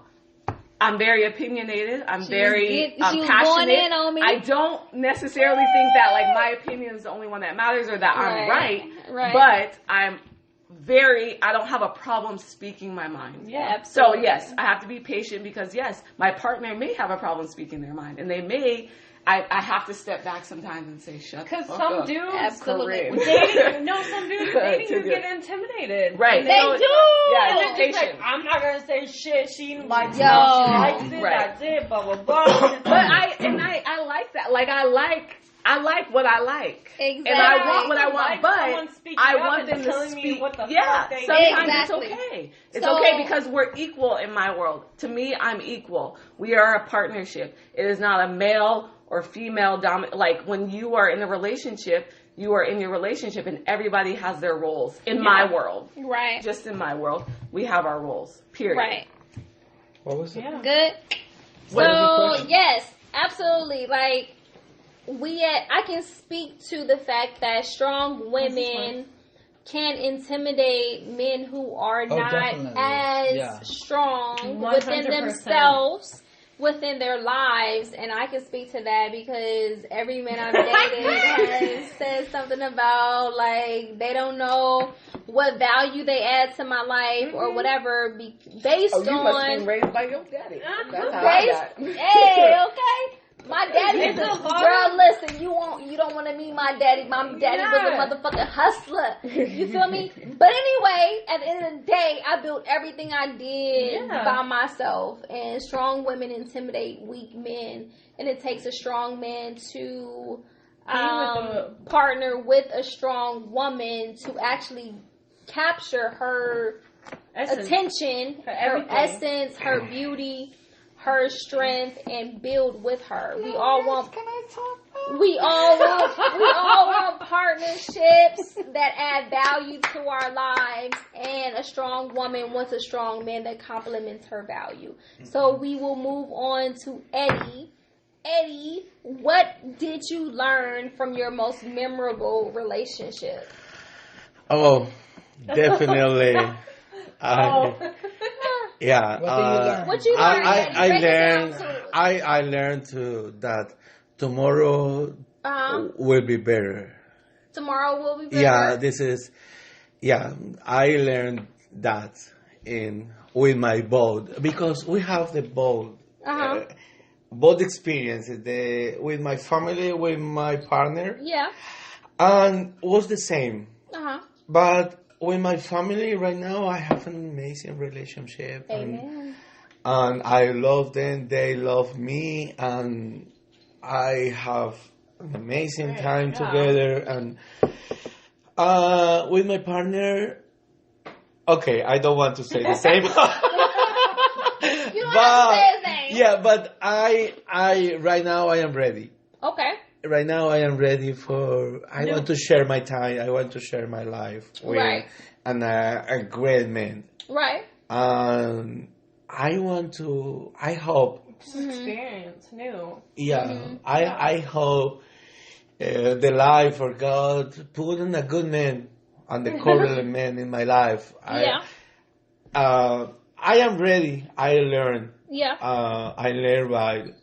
Speaker 2: I'm very opinionated. I'm very
Speaker 1: she was
Speaker 2: passionate.
Speaker 1: going in on me.
Speaker 2: I don't necessarily think that like my opinion is the only one that matters or that I'm right.
Speaker 1: Right.
Speaker 2: But I don't have a problem speaking my mind.
Speaker 1: Yeah,
Speaker 2: So
Speaker 1: absolutely.
Speaker 2: yes, I have to be patient because yes, my partner may have a problem speaking their mind, and they may. I have to step back sometimes and say, "Shut the fuck
Speaker 4: Because some
Speaker 2: up."
Speaker 4: dudes
Speaker 1: Absolutely.
Speaker 2: Corinne.
Speaker 4: dating, no, some dudes dating
Speaker 2: Too
Speaker 4: you
Speaker 2: good.
Speaker 4: get intimidated.
Speaker 2: Right.
Speaker 1: They
Speaker 2: So-
Speaker 1: do.
Speaker 2: Yeah,
Speaker 4: And
Speaker 2: it's
Speaker 4: they're just
Speaker 2: patient.
Speaker 4: like, I'm not gonna say shit. She likes
Speaker 1: Yo.
Speaker 4: it. She likes it.
Speaker 2: Right.
Speaker 4: That's it. Blah blah blah.
Speaker 2: But I like that. Like I like what I like.
Speaker 1: Exactly.
Speaker 2: And I want what I want,
Speaker 4: Like someone
Speaker 2: but
Speaker 4: speaking
Speaker 2: I
Speaker 4: up
Speaker 2: want
Speaker 4: and
Speaker 2: them to
Speaker 4: telling me
Speaker 2: speak.
Speaker 4: what the
Speaker 2: Yeah,
Speaker 4: fuck they
Speaker 2: sometimes
Speaker 1: Exactly.
Speaker 2: it's okay. It's
Speaker 1: So-
Speaker 2: okay because we're equal in my world. To me, I'm equal. We are a partnership. It is not a male or female dominant. Like when you are in a relationship, you are in your relationship, and everybody has their roles. In my world,
Speaker 1: Right.
Speaker 2: just in my world, we have our roles. Period.
Speaker 1: Right.
Speaker 5: What was it?
Speaker 4: Yeah.
Speaker 1: Good.
Speaker 5: What was the
Speaker 1: So
Speaker 5: question?
Speaker 1: yes, absolutely. Like I can speak to the fact that strong women can intimidate men who are not
Speaker 5: definitely.
Speaker 1: as
Speaker 5: Yeah.
Speaker 1: strong within
Speaker 4: 100%.
Speaker 1: themselves, within their lives, and I can speak to that because every man I've dated has said something about like they don't know what value they add to my life or whatever based
Speaker 2: Oh, you must have
Speaker 1: on
Speaker 2: been raised by your daddy. That's how I
Speaker 1: Raised,
Speaker 2: got.
Speaker 1: hey, okay. My daddy
Speaker 4: It's
Speaker 1: is
Speaker 4: a
Speaker 1: a
Speaker 4: lot
Speaker 1: girl. Listen, you don't want to meet my daddy. My daddy was
Speaker 4: Yeah.
Speaker 1: a motherfucking hustler. You feel me? But anyway, at the end of the day, I built everything I did
Speaker 4: Yeah.
Speaker 1: by myself. And strong women intimidate weak men, and it takes a strong man to partner with a strong woman to actually capture her attention, her
Speaker 4: everything.
Speaker 1: essence, her beauty, her strength, and build with her. We all want partnerships that add value to our lives, and a strong woman wants a strong man that complements her value. So we will move on to Eddie. Eddie, what did you learn from your most memorable relationship?
Speaker 3: Oh, definitely. Yeah.
Speaker 5: What did you learn?
Speaker 1: What you learned?
Speaker 3: I
Speaker 1: Break it down
Speaker 3: learned.
Speaker 1: to it.
Speaker 3: I learned to that tomorrow will be better.
Speaker 1: Tomorrow will be better.
Speaker 3: Yeah, this is. Yeah, I learned that with my boat because we have the boat. Both experiences, with my family, with my partner,
Speaker 1: Yeah.
Speaker 3: and was the same.
Speaker 1: Uh-huh.
Speaker 3: But with my family right now, I have an amazing relationship.
Speaker 1: Amen.
Speaker 3: And I love them, they love me, and I have an amazing time together. And with my partner, Okay, I don't want to say the same.
Speaker 1: You don't have to say his name.
Speaker 3: Yeah, but I right now I am ready.
Speaker 1: Okay.
Speaker 3: Right now I am ready for. I want to share my time. I want to share my life with
Speaker 1: Right.
Speaker 3: a great man.
Speaker 1: Right.
Speaker 3: I want to. I hope.
Speaker 4: Experience, new.
Speaker 3: Yeah, I hope the life or God put in a good man and the correct man in my life. I am ready. I learn.
Speaker 1: Yeah.
Speaker 3: I learn by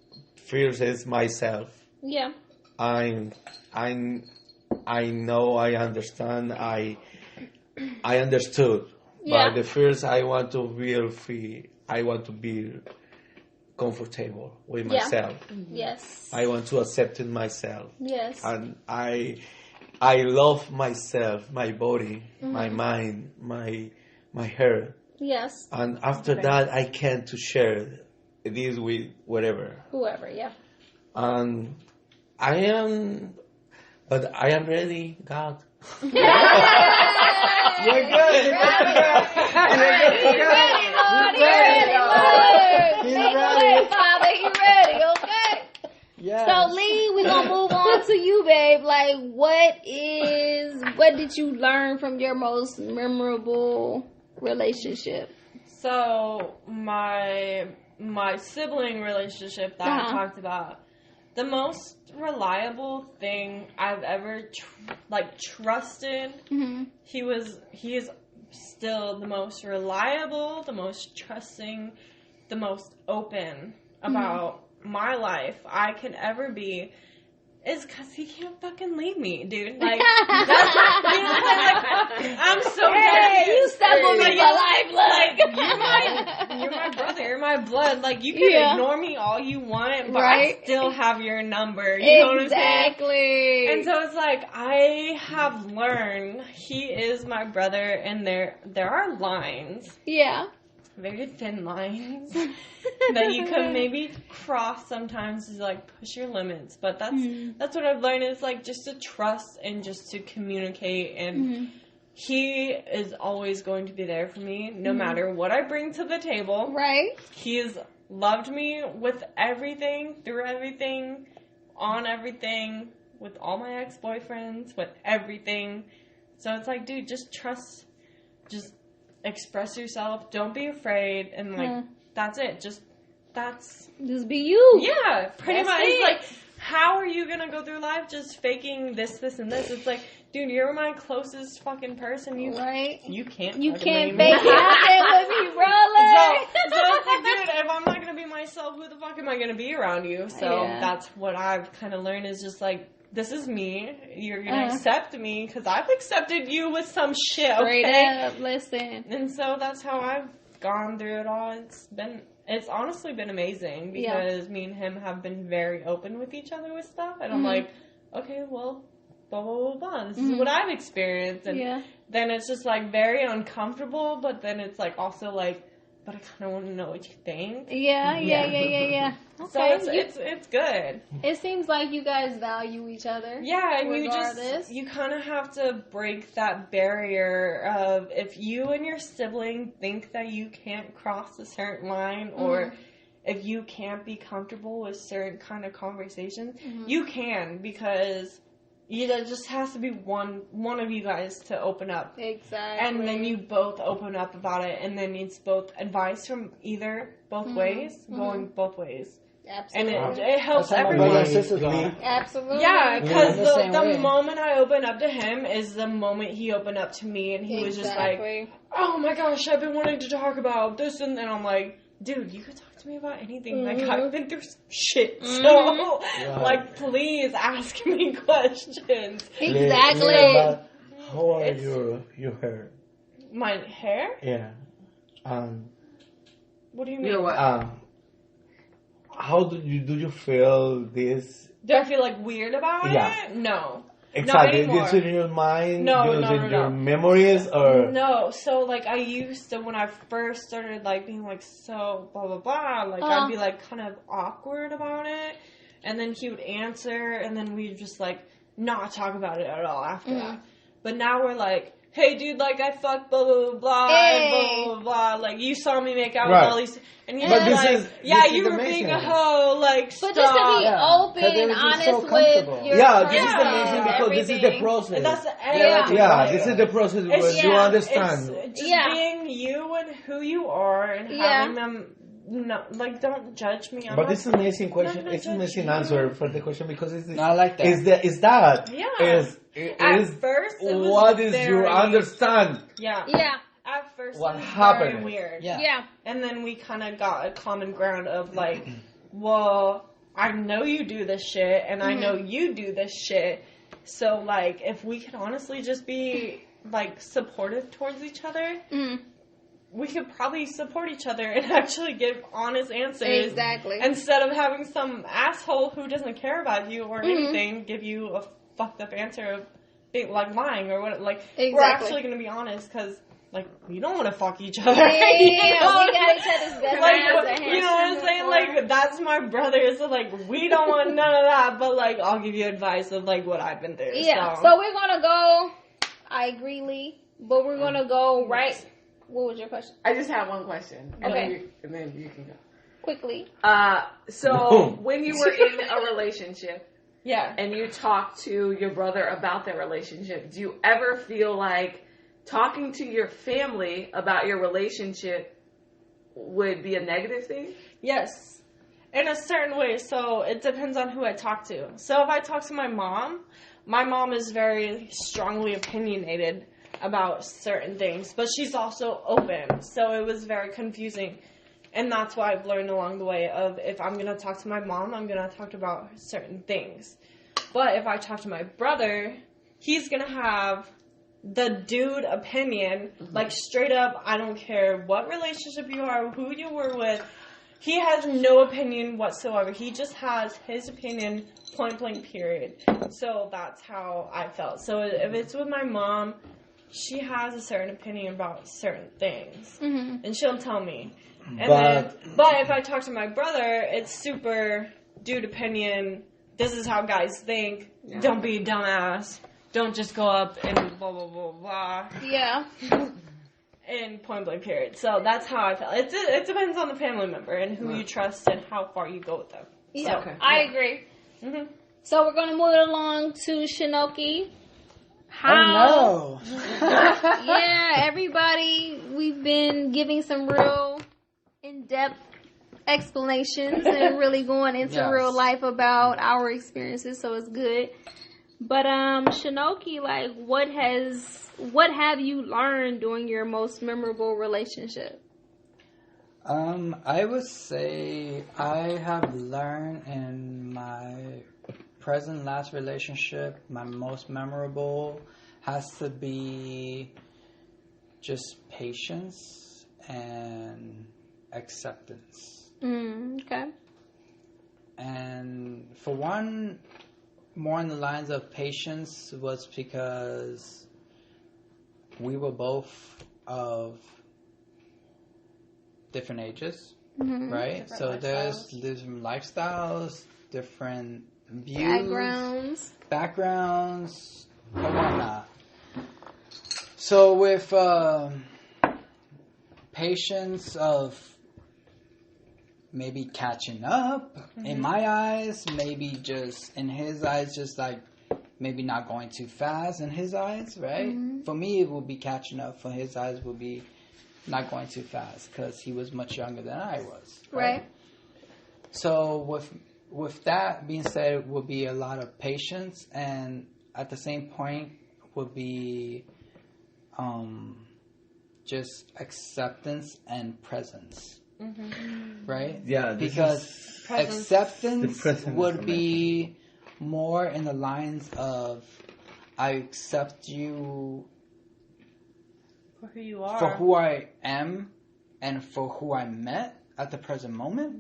Speaker 3: first is myself.
Speaker 1: Yeah.
Speaker 3: I know. I understand. I understood.
Speaker 1: Yeah.
Speaker 3: But the first I want to be free. I want to be comfortable with myself.
Speaker 1: Yes.
Speaker 3: I want to accept in myself.
Speaker 1: Yes.
Speaker 3: And I love myself, my body, my mind, my hair.
Speaker 1: Yes.
Speaker 3: And after that, I can to share this with whatever.
Speaker 1: Whoever. Yeah.
Speaker 3: And I am ready, God.
Speaker 5: You're good.
Speaker 1: He's ready, Father. He's ready. Okay.
Speaker 5: Yeah.
Speaker 1: So Leih, we're gonna move on to you, babe. Like, what did you learn from your most memorable relationship?
Speaker 4: So my sibling relationship that I talked about, the most reliable thing I've ever trusted. He is still the most reliable, the most trusting, the most open about my life I can ever be. Is because he can't fucking leave me, dude. Like, that's, I'm so
Speaker 1: you stuck with me for life.
Speaker 4: Like, you're my brother, you're my blood. Like, you can ignore me all you want, but I still have your number. You know what I'm saying?
Speaker 1: Exactly.
Speaker 4: And so it's like, I have learned he is my brother, and there are lines.
Speaker 1: Yeah.
Speaker 4: Very thin lines that you can maybe cross sometimes to like push your limits, but that's what I've learned is like just to trust and just to communicate, and he is always going to be there for me no matter what I bring to the table.
Speaker 1: Right.
Speaker 4: He has loved me with everything, through everything, on everything, with all my ex-boyfriends, with everything. So it's like, dude, just trust, just express yourself, don't be afraid, and like that's it. Just
Speaker 1: be you.
Speaker 4: Yeah, pretty
Speaker 1: That's
Speaker 4: much.
Speaker 1: it.
Speaker 4: It's like, how are you gonna go through life just faking this, and this? It's like, dude, you're my closest fucking person. You can't
Speaker 1: fake
Speaker 4: me.
Speaker 1: nothing with me, bro.
Speaker 4: So it's like, dude, if I'm not gonna be myself, who the fuck am I gonna be around you? So that's what I've kind of learned is just like, this is me. You're gonna accept me because I've accepted you with some shit.
Speaker 1: Straight
Speaker 4: Okay?
Speaker 1: up, listen.
Speaker 4: And so that's how I've gone through it all. It's honestly been amazing because me and him have been very open with each other with stuff, and I'm like, okay, well, blah blah blah blah. This is what I've experienced, and then it's just like very uncomfortable, but then it's like also like, but I kind of want to know what you think.
Speaker 1: Yeah. Okay.
Speaker 4: So it's good.
Speaker 1: It seems like you guys value each other.
Speaker 4: Yeah, and
Speaker 1: regardless.
Speaker 4: you kind of have to break that barrier of if you and your sibling think that you can't cross a certain line or if you can't be comfortable with certain kind of conversations, you can, because there just has to be one of you guys to open up.
Speaker 1: Exactly.
Speaker 4: And then you both open up about it, and then it's both advice from both ways, going both ways.
Speaker 1: Absolutely.
Speaker 4: And it helps
Speaker 5: That's how my
Speaker 4: everyone.
Speaker 5: brother and sisters are.
Speaker 1: Absolutely.
Speaker 4: Yeah, because
Speaker 5: the same
Speaker 4: the
Speaker 5: way.
Speaker 4: moment I open up to him is the moment he opened up to me, and he was just like, oh my gosh, I've been wanting to talk about this, and then I'm like, dude, you could talk to me about anything. Like, I've been through some shit, so, like, please ask me questions.
Speaker 1: Exactly.
Speaker 3: How are your hair?
Speaker 4: My hair?
Speaker 3: Yeah.
Speaker 4: What do you mean?
Speaker 6: You know what?
Speaker 3: How do you feel this?
Speaker 4: Do I feel, like, weird about it? No.
Speaker 3: Exactly.
Speaker 4: Not anymore.
Speaker 3: Is it in your mind?
Speaker 4: No,
Speaker 3: Is
Speaker 4: no,
Speaker 3: it
Speaker 4: no,
Speaker 3: in your
Speaker 4: no.
Speaker 3: memories or?
Speaker 4: No, so, like, I used to, when I first started, like, being, like, so blah, blah, blah, like, I'd be, like, kind of awkward about it, and then he would answer, and then we'd just, like, not talk about it at all after that. But now we're, like, hey, dude, like, I fucked blah, blah, blah, blah,
Speaker 1: Hey.
Speaker 4: blah, blah, blah, like, you saw me make out
Speaker 7: Right.
Speaker 4: with all these, and he's
Speaker 7: But this
Speaker 4: like,
Speaker 7: is-
Speaker 4: yeah,
Speaker 7: this is
Speaker 4: you were
Speaker 7: amazing.
Speaker 4: being a hoe, like,
Speaker 1: But
Speaker 4: stop.
Speaker 1: just to be
Speaker 5: Yeah, 'cause
Speaker 1: open
Speaker 5: they
Speaker 1: and
Speaker 5: were just so
Speaker 1: honest with
Speaker 5: comfortable.
Speaker 1: your
Speaker 7: Yeah, this is
Speaker 1: person
Speaker 7: amazing
Speaker 1: and
Speaker 7: because this is the
Speaker 1: everything.
Speaker 7: process.
Speaker 4: And that's the
Speaker 7: Yeah, this is the process where
Speaker 4: It's-
Speaker 7: you
Speaker 1: yeah,
Speaker 7: understand.
Speaker 4: It's just
Speaker 1: Yeah.
Speaker 4: being you and who you are and
Speaker 1: Yeah.
Speaker 4: having them, no, like, don't judge me. I'm
Speaker 7: But
Speaker 4: not-
Speaker 7: this is an amazing question.
Speaker 4: not
Speaker 7: It's an
Speaker 4: gonna
Speaker 7: amazing
Speaker 4: judge
Speaker 7: answer
Speaker 4: you.
Speaker 7: for the question because it's
Speaker 5: No, I like that.
Speaker 7: Is that
Speaker 4: Yeah. At
Speaker 7: is
Speaker 4: first, it was
Speaker 7: what is
Speaker 4: very,
Speaker 7: your understand?
Speaker 4: Yeah.
Speaker 1: Yeah,
Speaker 4: At first,
Speaker 7: What
Speaker 4: it was
Speaker 7: happened?
Speaker 4: very weird.
Speaker 5: Yeah.
Speaker 1: yeah.
Speaker 4: And then we kind of got a common ground of like, well, I know you do this shit, and I know you do this shit. So, like, if we could honestly just be, like, supportive towards each other,
Speaker 1: Mm,
Speaker 4: we could probably support each other and actually give honest answers.
Speaker 1: exactly.
Speaker 4: Instead of having some asshole who doesn't care about you or anything give you a fucked up answer of being, like, lying or what. Like, we're
Speaker 1: Exactly.
Speaker 4: actually going to be honest because, like, we don't want to fuck each other.
Speaker 1: Yeah,
Speaker 4: You know?
Speaker 1: we got each other's best
Speaker 4: Like,
Speaker 1: interests at
Speaker 4: you know what I'm saying? Like, that's my brother, so, like, we don't want none of that, but, like, I'll give you advice of, like, what I've been through.
Speaker 1: Yeah, so we're gonna go. I agree, Leih, but we're gonna go right. What was your question?
Speaker 2: I just have one question. And
Speaker 1: Okay.
Speaker 2: then you can go.
Speaker 1: Quickly.
Speaker 2: So when you were in a relationship
Speaker 4: Yeah.
Speaker 2: and you talked to your brother about that relationship, do you ever feel like talking to your family about your relationship would be a negative thing?
Speaker 4: Yes. In a certain way, so it depends on who I talk to. So if I talk to my mom is very strongly opinionated about certain things, but she's also open. So it was very confusing. And that's why I've learned along the way of if I'm going to talk to my mom, I'm going to talk about certain things. But if I talk to my brother, he's going to have the dude opinion, like straight up, I don't care what relationship you are, who you were with. He has no opinion whatsoever. He just has his opinion, point blank, period. So that's how I felt. So if it's with my mom, she has a certain opinion about certain things.
Speaker 1: Mm-hmm.
Speaker 4: And she'll tell me. And
Speaker 7: But-
Speaker 4: but if I talk to my brother, it's super dude opinion. This is how guys think.
Speaker 2: Yeah.
Speaker 4: Don't be a dumbass. Don't just go up and blah, blah, blah, blah.
Speaker 1: Yeah.
Speaker 4: And point blank, period. So that's how I felt. It depends on the family member and who you trust and how far you go with them.
Speaker 1: Yeah.
Speaker 2: Okay.
Speaker 1: I agree.
Speaker 4: Mm-hmm.
Speaker 1: So we're gonna move it along to Chinoike.
Speaker 5: Oh
Speaker 1: Yeah, everybody, we've been giving some real in-depth explanations and really going into
Speaker 5: Yes.
Speaker 1: real life about our experiences, so it's good. But Chinoike, like, what have you learned during your most memorable relationship?
Speaker 5: I would say I have learned in my present last relationship, my most memorable has to be just patience and acceptance.
Speaker 1: Okay.
Speaker 5: And for one, more in the lines of patience was because we were both of different ages, right?
Speaker 4: Different
Speaker 5: So there's
Speaker 4: lifestyles.
Speaker 5: different lifestyles, different views, backgrounds, and whatnot. So with patience of maybe catching up in my eyes, maybe just in his eyes, just like maybe not going too fast in his eyes, right? For me, it would be catching up. For his eyes, would be not going too fast because he was much younger than I was.
Speaker 1: Right.
Speaker 5: So with that being said, would be a lot of patience, and at the same point would be just acceptance and presence, right?
Speaker 3: Yeah, this
Speaker 5: Because
Speaker 3: is
Speaker 7: the
Speaker 5: acceptance
Speaker 3: presence
Speaker 5: would
Speaker 3: for
Speaker 5: be more in the lines of I accept you
Speaker 4: For who you are.
Speaker 5: for who I am and for who I met at the present moment,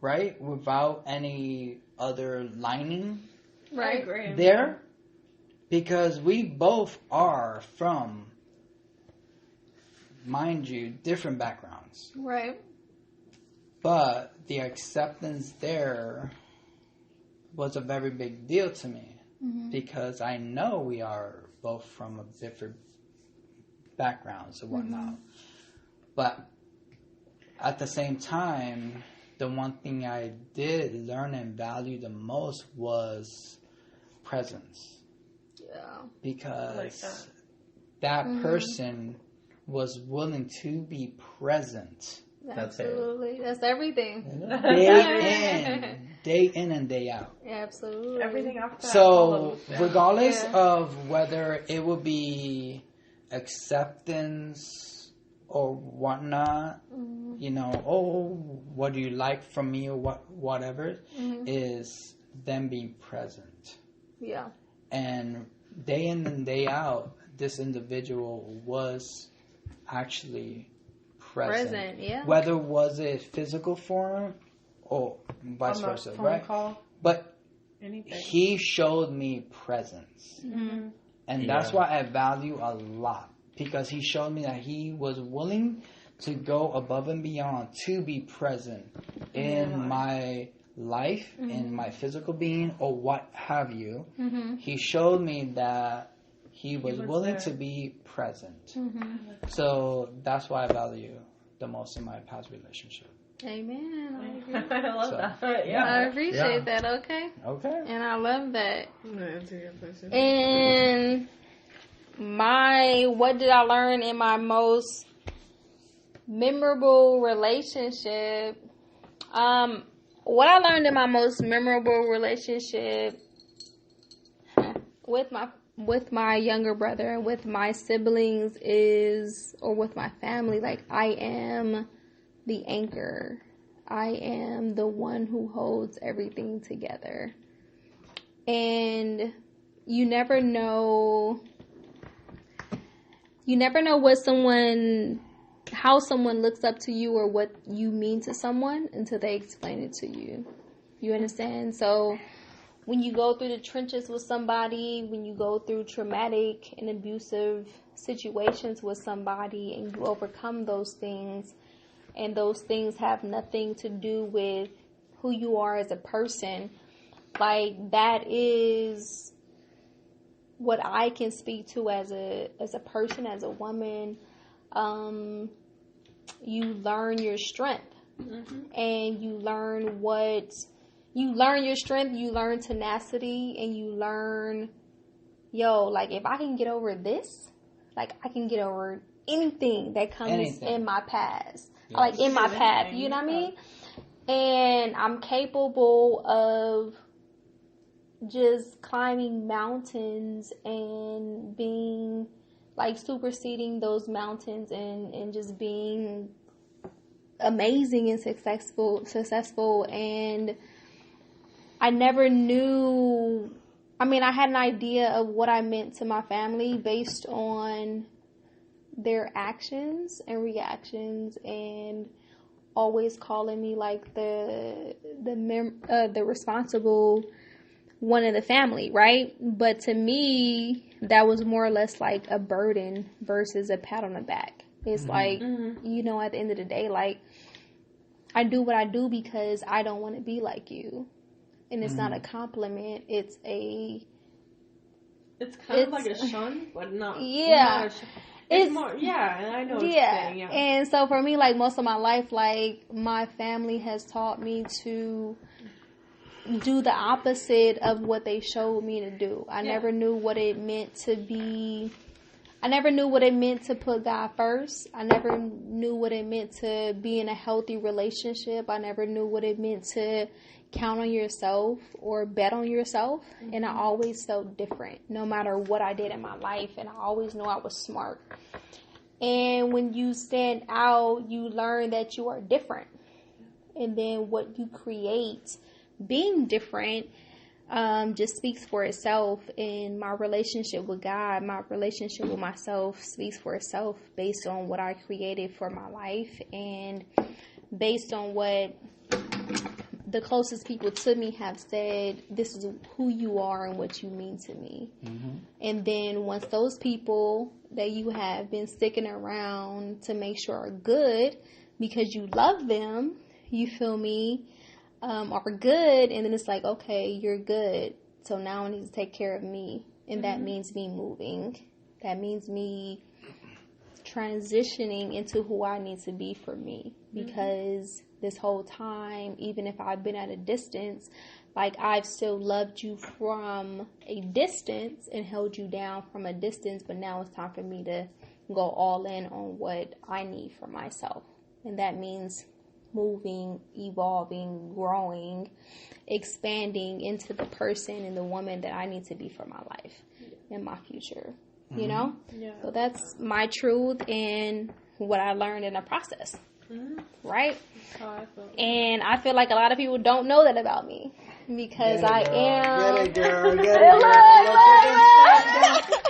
Speaker 5: right? Without any other lining
Speaker 4: I
Speaker 1: Right.
Speaker 4: agree.
Speaker 5: there, because we both are from, mind you, different backgrounds.
Speaker 1: Right.
Speaker 5: But the acceptance there was a very big deal to me. because I know we are both from a different backgrounds and whatnot. But at the same time, the one thing I did learn and value the most was presence.
Speaker 1: Yeah.
Speaker 5: Because that person was willing to be present.
Speaker 1: Absolutely. That's everything.
Speaker 5: Day in and day out.
Speaker 1: Absolutely.
Speaker 4: Everything after that.
Speaker 5: So, regardless of whether it would be acceptance or whatnot, you know, what do you like from me or whatever, is them being present.
Speaker 1: Yeah.
Speaker 5: And day in and day out, this individual was actually present.
Speaker 1: Yeah.
Speaker 5: Whether was it physical form or vice versa, right?
Speaker 4: Call,
Speaker 5: but
Speaker 4: anything.
Speaker 5: he showed me presence. And that's why I value a lot. Because he showed me that he was willing to go above and beyond to be present in my life, in my physical being, or what have you. He showed me that he was willing to be present. So that's why I value the most in my past relationship.
Speaker 1: Amen. I agree.
Speaker 4: I love that. Yeah.
Speaker 1: I appreciate that. Okay. And I love that.
Speaker 2: I'm gonna answer your question.
Speaker 1: And what did I learn in my most memorable relationship? What I learned in my most memorable relationship with my younger brother and with my siblings or with my family, like, I am the anchor. I am the one who holds everything together. And you never know how someone looks up to you or what you mean to someone until they explain it to you. You understand? So when you go through the trenches with somebody, when you go through traumatic and abusive situations with somebody and you overcome those things, and those things have nothing to do with who you are as a person, like, that is what I can speak to as a person, as a woman. You learn your strength, and you learn your strength, you learn tenacity, and you learn, like, if I can get over this, like, I can get over anything that comes in my past.
Speaker 5: Yes.
Speaker 1: Like, in my path, you know what I mean? And I'm capable of just climbing mountains and being, like, superseding those mountains and just being amazing and successful. And I never knew, I had an idea of what I meant to my family based on their actions and reactions, and always calling me, like, the responsible one of the family, right? But to me, that was more or less like a burden versus a pat on the back. It's like, at the end of the day, like, I do what I do because I don't want to be like you. And it's not a compliment. It's
Speaker 4: kind of like a shun, but not.
Speaker 1: Yeah.
Speaker 4: Not a shun. It's more, and I know what you're saying,
Speaker 1: And so for me, like, most of my life, like, my family has taught me to do the opposite of what they showed me to do. I never knew what it meant to put God first. I never knew what it meant to be in a healthy relationship. I never knew what it meant to count on yourself or bet on yourself. And I always felt different no matter what I did in my life. And I always knew I was smart. And when you stand out, you learn that you are different. And then what you create being different just speaks for itself. And my relationship with God, my relationship with myself speaks for itself based on what I created for my life and based on what the closest people to me have said, this is who you are and what you mean to me. And then once those people that you have been sticking around to make sure are good because you love them, you feel me, are good, and then it's like, okay, you're good. So now I need to take care of me. And that means me moving. That means me transitioning into who I need to be for me. Because this whole time, even if I've been at a distance, like I've still loved you from a distance and held you down from a distance. But now it's time for me to go all in on what I need for myself. And that means moving, evolving, growing, expanding into the person and the woman that I need to be for my life and my future, you know?
Speaker 4: Yeah.
Speaker 1: So that's my truth and what I learned in the process, right?
Speaker 4: That's how I felt.
Speaker 1: And I feel like a lot of people don't know that about me because
Speaker 5: Get it,
Speaker 1: I
Speaker 5: girl.
Speaker 1: am...
Speaker 5: Get it, girl. Get it, girl.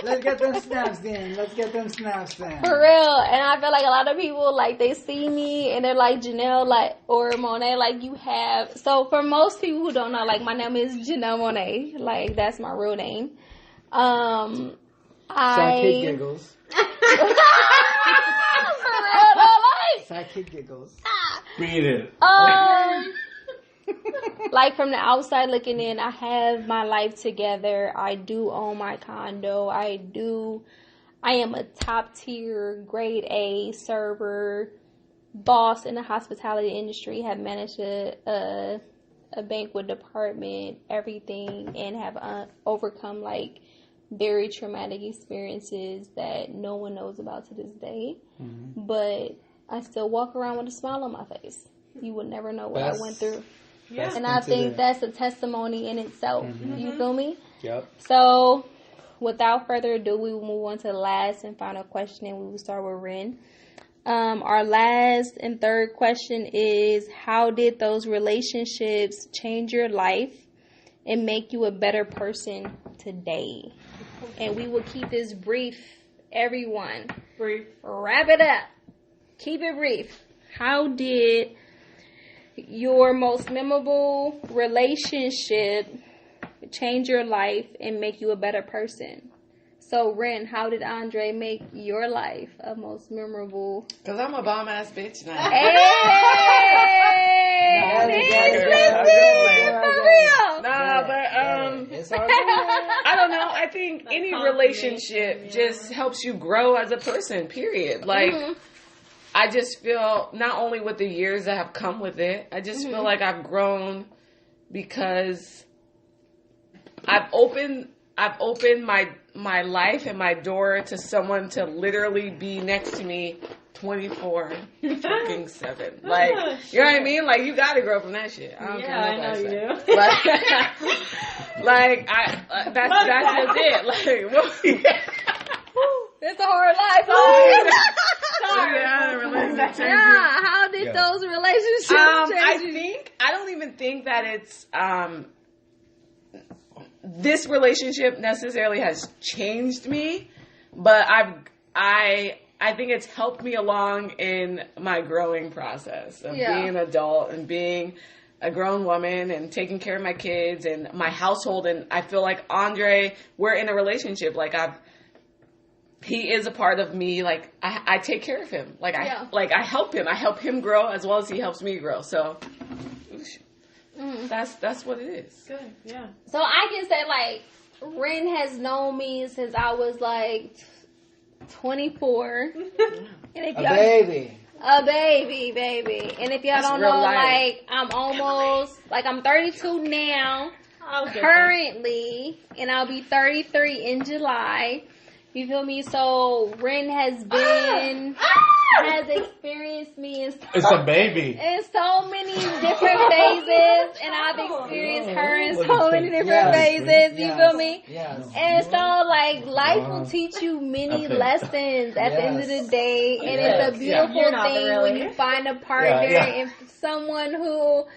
Speaker 5: Let's get them snaps then. Let's get them snaps then.
Speaker 1: For real. And I feel like a lot of people, like, they see me and they're like, Janelle, like, or Monet, like, you have... So, for most people who don't know, like, my name is Janelle Monet. Like, that's my real name.
Speaker 5: Sidekick giggles.
Speaker 1: For real, no, like...
Speaker 5: Sidekick giggles.
Speaker 3: Beat it.
Speaker 1: Like from the outside looking in, I have my life together. I do own my condo. I am a top tier, grade A server, boss in the hospitality industry, have managed a banquet department, everything, and have overcome like very traumatic experiences that no one knows about to this day. Mm-hmm. But I still walk around with a smile on my face. You would never know what I went through.
Speaker 4: Yeah.
Speaker 1: And I think that's a testimony in itself. Mm-hmm. You feel me?
Speaker 5: Yep.
Speaker 1: So, without further ado, we will move on to the last and final question, and we will start with Rinne. Our last and third question is, how did those relationships change your life and make you a better person today? And we will keep this brief, everyone.
Speaker 4: Brief.
Speaker 1: Wrap it up. Keep it brief. How did your most memorable relationship change your life and make you a better person? So, Rinne, how did Andre make your life a most memorable?
Speaker 2: Because I'm a bomb ass bitch now.
Speaker 1: Hey! For real.
Speaker 2: Nah, but
Speaker 5: it's all good.
Speaker 2: I don't know. I think any relationship just helps you grow as a person. Period. Like. Mm-hmm. I just feel not only with the years that have come with it, I just feel like I've grown because I've opened my life and my door to someone to literally be next to me 24/7. Like, you know what I mean? Like, you gotta grow from that shit. I don't care what
Speaker 4: I know you do.
Speaker 2: Like, that's just it. Like, what we got?
Speaker 1: It's a hard life. Yeah, how did those relationships change you?
Speaker 2: I don't even think that it's this relationship necessarily has changed me, but I think it's helped me along in my growing process of being an adult and being a grown woman and taking care of my kids and my household. And I feel like Andre, we're in a relationship. Like he is a part of me. Like I take care of him. Like I help him. I help him grow as well as he helps me grow. So that's what it is.
Speaker 4: Good. Yeah.
Speaker 1: So I can say like Rinne has known me since I was like 24. And if a baby. And if y'all don't know, like I'm almost like I'm 32 now. Currently, and I'll be 33 in July. You feel me? So Rinne has experienced me in
Speaker 3: it's a baby.
Speaker 1: In so many different phases, and I've experienced her in so many different phases. You feel me?
Speaker 5: Yes.
Speaker 1: And so, like, life will teach you many lessons at the end of the day, and it's a beautiful thing when you find a partner and someone who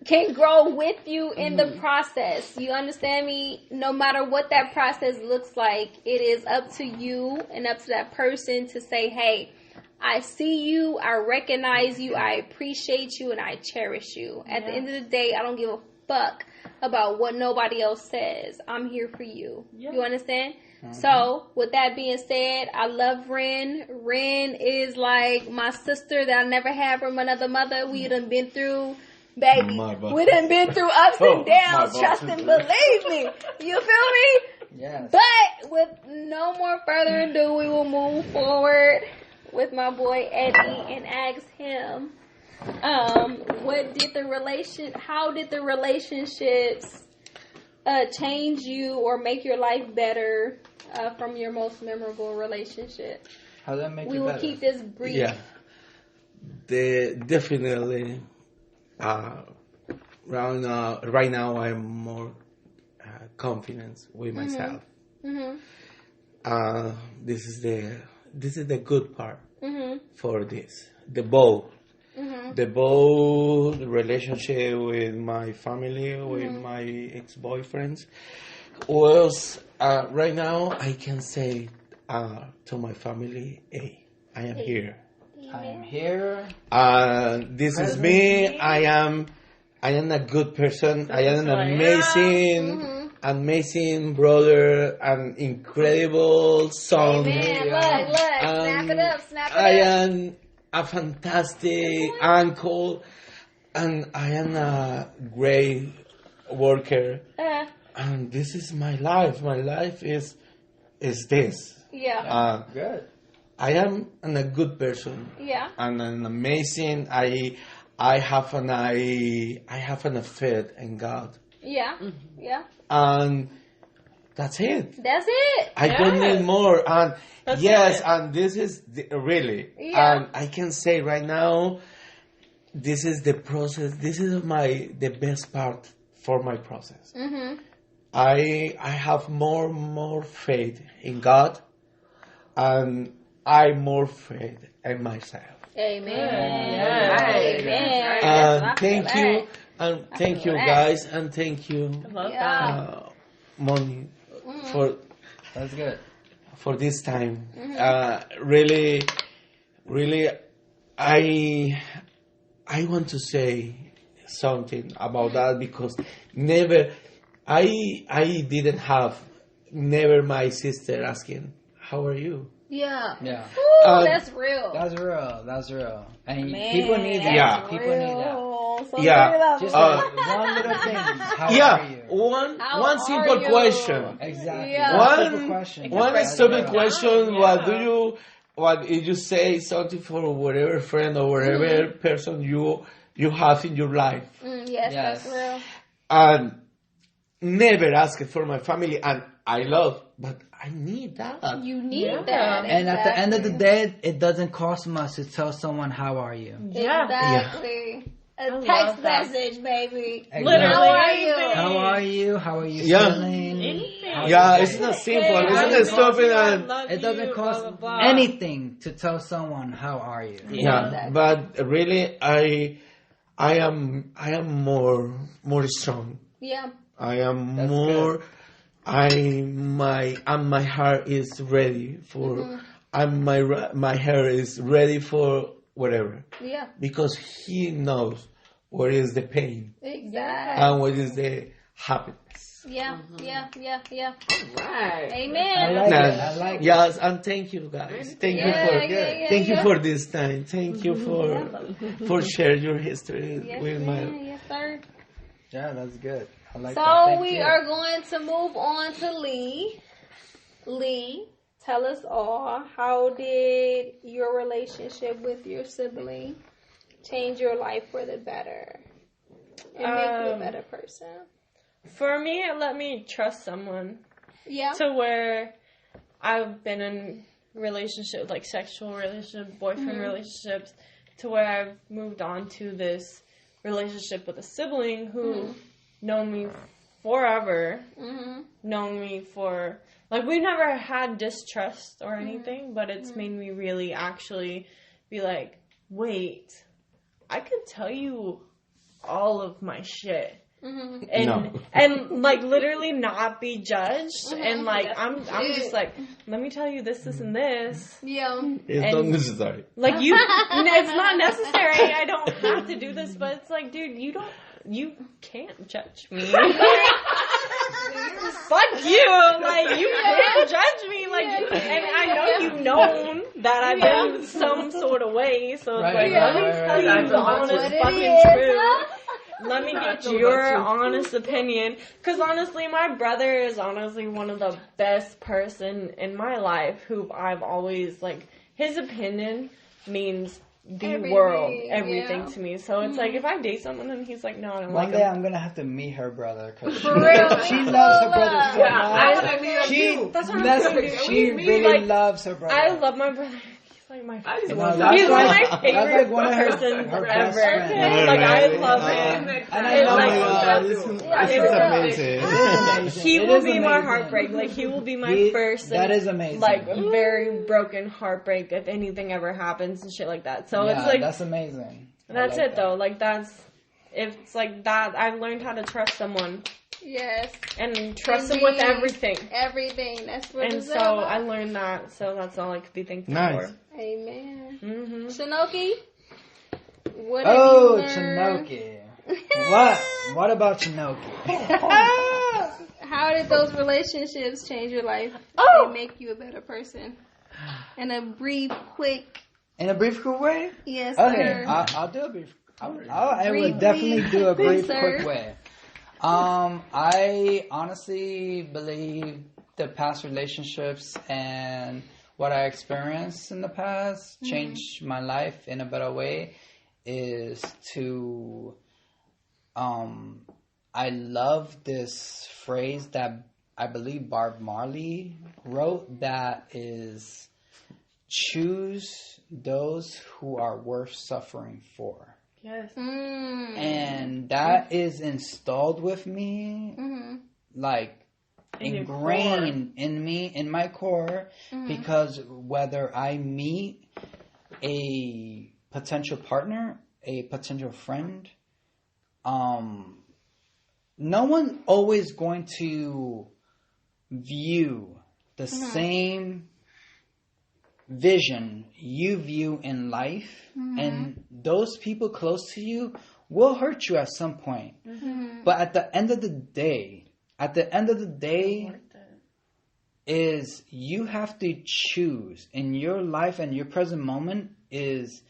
Speaker 1: can grow with you in the process. You understand me? No matter what that process looks like, it is up to you and up to that person to say, hey, I see you, I recognize you, I appreciate you, and I cherish you. At the end of the day, I don't give a fuck about what nobody else says. I'm here for you. Yeah. You understand? So, with that being said, I love Rinne. Rinne is like my sister that I never had from another mother. We done been through baby.
Speaker 7: My boss.
Speaker 1: We done been through ups
Speaker 7: Oh,
Speaker 1: and downs.
Speaker 7: my
Speaker 1: Trust
Speaker 7: boss.
Speaker 1: and believe me. You feel me?
Speaker 5: Yes.
Speaker 1: But with no more further ado, we will move forward with my boy Eddie and ask him, how did the relationships change you or make your life better from your most memorable relationship?
Speaker 5: How does that make
Speaker 1: We
Speaker 5: you
Speaker 1: will
Speaker 5: better?
Speaker 1: keep this brief.
Speaker 3: Yeah. Definitely. Right now, I'm more confident with myself.
Speaker 1: Mhm.
Speaker 3: This is the good part
Speaker 1: Mhm.
Speaker 3: for this. The bow.
Speaker 1: Mhm.
Speaker 3: The bold relationship with my family, with my ex-boyfriends, was right now I can say to my family, hey, I am here.
Speaker 5: I am here.
Speaker 3: This is me. I am a good person. I am an amazing brother, an incredible son.
Speaker 1: Man, look, snap it up.
Speaker 3: I am a fantastic uncle, and I am a great worker. And this is my life. My life is this.
Speaker 1: Yeah.
Speaker 5: Good.
Speaker 3: I am a good person.
Speaker 1: Yeah.
Speaker 3: And an amazing. I have an faith in God,
Speaker 1: Yeah. Yeah.
Speaker 3: and that's it.
Speaker 1: That's it.
Speaker 3: I don't need more. And
Speaker 4: That's
Speaker 3: yes,
Speaker 4: it.
Speaker 3: and this is really,
Speaker 1: Yeah.
Speaker 3: and I can say right now, this is the process. This is the best part for my process.
Speaker 1: Mhm.
Speaker 3: I have more faith in God, and I more faith in myself.
Speaker 1: Amen.
Speaker 4: Yeah.
Speaker 1: Amen.
Speaker 3: And thank you, and thank you
Speaker 1: that.
Speaker 3: guys, and thank you,
Speaker 4: Love
Speaker 1: Yeah.
Speaker 3: Moni,
Speaker 1: Mm-hmm.
Speaker 5: That's good.
Speaker 3: for this time.
Speaker 1: Mm-hmm.
Speaker 3: Really, I want to say something about that because I didn't have never my sister asking, how are you?
Speaker 1: Yeah.
Speaker 5: Yeah.
Speaker 1: Ooh, that's real.
Speaker 5: That's real. And
Speaker 1: Man,
Speaker 5: people need that.
Speaker 3: Yeah.
Speaker 5: People need that.
Speaker 1: So
Speaker 3: Yeah.
Speaker 1: real.
Speaker 5: Just one little thing. How are
Speaker 3: Yeah,
Speaker 5: you?
Speaker 3: one
Speaker 1: How
Speaker 3: simple
Speaker 1: are you?
Speaker 3: question.
Speaker 5: Exactly.
Speaker 1: Yeah.
Speaker 5: One simple question.
Speaker 3: One
Speaker 5: That's
Speaker 3: stupid
Speaker 5: real.
Speaker 3: question.
Speaker 4: Yeah.
Speaker 3: What if you say something for whatever friend or whatever person you have in your life,
Speaker 1: Yes,
Speaker 5: Yes.
Speaker 1: that's real.
Speaker 3: and never ask it for my family, and I love, but I need that.
Speaker 1: You need
Speaker 4: Yeah.
Speaker 1: that.
Speaker 5: And at the end of the
Speaker 1: Exactly.
Speaker 5: day, it doesn't cost much to tell someone how are you.
Speaker 4: Yeah.
Speaker 1: Exactly. A
Speaker 4: love
Speaker 1: text
Speaker 4: that.
Speaker 1: message, baby.
Speaker 4: Literally.
Speaker 1: How are you?
Speaker 5: How are you? How are you
Speaker 3: Yeah.
Speaker 5: feeling?
Speaker 4: Anything.
Speaker 5: How
Speaker 3: Yeah,
Speaker 5: you
Speaker 3: it's
Speaker 5: doing?
Speaker 3: not simple.
Speaker 4: Hey,
Speaker 3: It's
Speaker 4: I
Speaker 3: not
Speaker 4: love
Speaker 3: stupid,
Speaker 4: you, I
Speaker 3: and
Speaker 4: love
Speaker 5: It doesn't
Speaker 4: you,
Speaker 5: cost
Speaker 4: blah, blah, blah.
Speaker 5: anything to tell someone how are you.
Speaker 3: yeah. But really, I am more strong.
Speaker 1: Yeah.
Speaker 3: I am
Speaker 5: That's
Speaker 3: more. My heart is ready for. My hair is ready for whatever,
Speaker 1: Yeah.
Speaker 3: because he knows what is the pain
Speaker 1: Exactly.
Speaker 3: and what is the happiness.
Speaker 1: Yeah. Yeah. Yeah. Yeah.
Speaker 2: Right.
Speaker 1: Amen.
Speaker 5: I like
Speaker 3: Nah,
Speaker 5: it. I like it.
Speaker 3: yes, and thank you guys. Thank you for thank you for this time. Thank you for sharing your history
Speaker 1: Yes,
Speaker 3: with
Speaker 1: ma'am.
Speaker 3: my.
Speaker 1: Yes, sir.
Speaker 5: Yeah, that's good. I like
Speaker 1: So
Speaker 5: that. Thank
Speaker 1: we
Speaker 5: you.
Speaker 1: are going to move on to Leih. Leih, tell us all, how did your relationship with your sibling change your life for the better and make you a better person?
Speaker 4: For me, it let me trust someone
Speaker 1: Yeah.
Speaker 4: to where I've been in relationship, like sexual relationship, boyfriend relationships, to where I've moved on to this relationship with a sibling who known me forever, known me for, like, we never had distrust or anything, but it's made me really actually be like, wait, I could tell you all of my shit. And
Speaker 3: No.
Speaker 4: and like literally not be judged, and like I'm just like, let me tell you this and this.
Speaker 1: Yeah.
Speaker 3: It's
Speaker 4: And-
Speaker 3: not necessary.
Speaker 4: Like it's not necessary. I don't have to do this, but it's like, dude, you can't judge me. Fuck you! Like, you can't judge me. Like, and I know you've known that I've been some sort of way. So it's
Speaker 5: Right,
Speaker 4: like, let me
Speaker 5: right,
Speaker 4: tell
Speaker 5: right.
Speaker 4: you the honest
Speaker 1: What it
Speaker 4: fucking
Speaker 1: is,
Speaker 4: truth.
Speaker 1: huh?
Speaker 4: let me get your honest opinion. Because honestly, my brother is honestly one of the best person in my life who I've always, like, his opinion means the world, everything to me. So it's like, if I date someone and he's like, no, I don't like him.
Speaker 5: One day I'm gonna have to meet her brother because she
Speaker 1: real?
Speaker 5: loves her brother so
Speaker 2: Yeah, I
Speaker 5: much.
Speaker 2: want to meet him too.
Speaker 4: That's what I'm saying.
Speaker 5: She really loves her brother.
Speaker 4: I love my brother. He's like my
Speaker 2: I just
Speaker 5: You
Speaker 2: want
Speaker 5: know,
Speaker 2: to
Speaker 4: He's one of my
Speaker 5: that's
Speaker 4: favorite
Speaker 5: like one of her
Speaker 4: persons
Speaker 5: best
Speaker 4: ever.
Speaker 5: friends.
Speaker 4: Like, I love him.
Speaker 5: And I know
Speaker 4: Like,
Speaker 7: this is amazing.
Speaker 4: He will be my heartbreak. Like, he will be my first.
Speaker 5: That is amazing.
Speaker 4: Like, very broken heartbreak if anything ever happens and shit like that. So
Speaker 5: yeah,
Speaker 4: it's like,
Speaker 5: that's amazing.
Speaker 4: that's
Speaker 5: I like
Speaker 4: it though. Like, if it's like that, I've learned how to trust someone
Speaker 1: Yes.
Speaker 4: and trust them with everything.
Speaker 1: Everything. That's what
Speaker 4: And
Speaker 1: it's
Speaker 4: so
Speaker 1: about.
Speaker 4: I learned that. So that's all I could be thankful
Speaker 7: Nice.
Speaker 4: for.
Speaker 1: Amen.
Speaker 4: Mm-hmm.
Speaker 1: Shinoike? What have you learned?
Speaker 5: Chinoike. What about Chinoike?
Speaker 1: How did those relationships change your life and make you a better person? In a brief, quick,
Speaker 5: In a brief, quick way?
Speaker 1: yes,
Speaker 5: Okay,
Speaker 1: sir.
Speaker 5: I'll do a brief. I will
Speaker 1: Briefly,
Speaker 5: definitely do a brief,
Speaker 1: sir.
Speaker 5: quick way. I honestly believe the past relationships and what I experienced in the past changed my life in a better way. Is to, I love this phrase that I believe Bob Marley wrote, that is, choose those who are worth suffering for.
Speaker 4: Yes.
Speaker 5: And that is installed with me, like ingrained in me, in my core, because whether I meet a potential partner, a potential friend, no one always going to view the same vision you view in life, and those people close to you will hurt you at some point. But at the end of the day, is you have to choose in your life and your present moment, is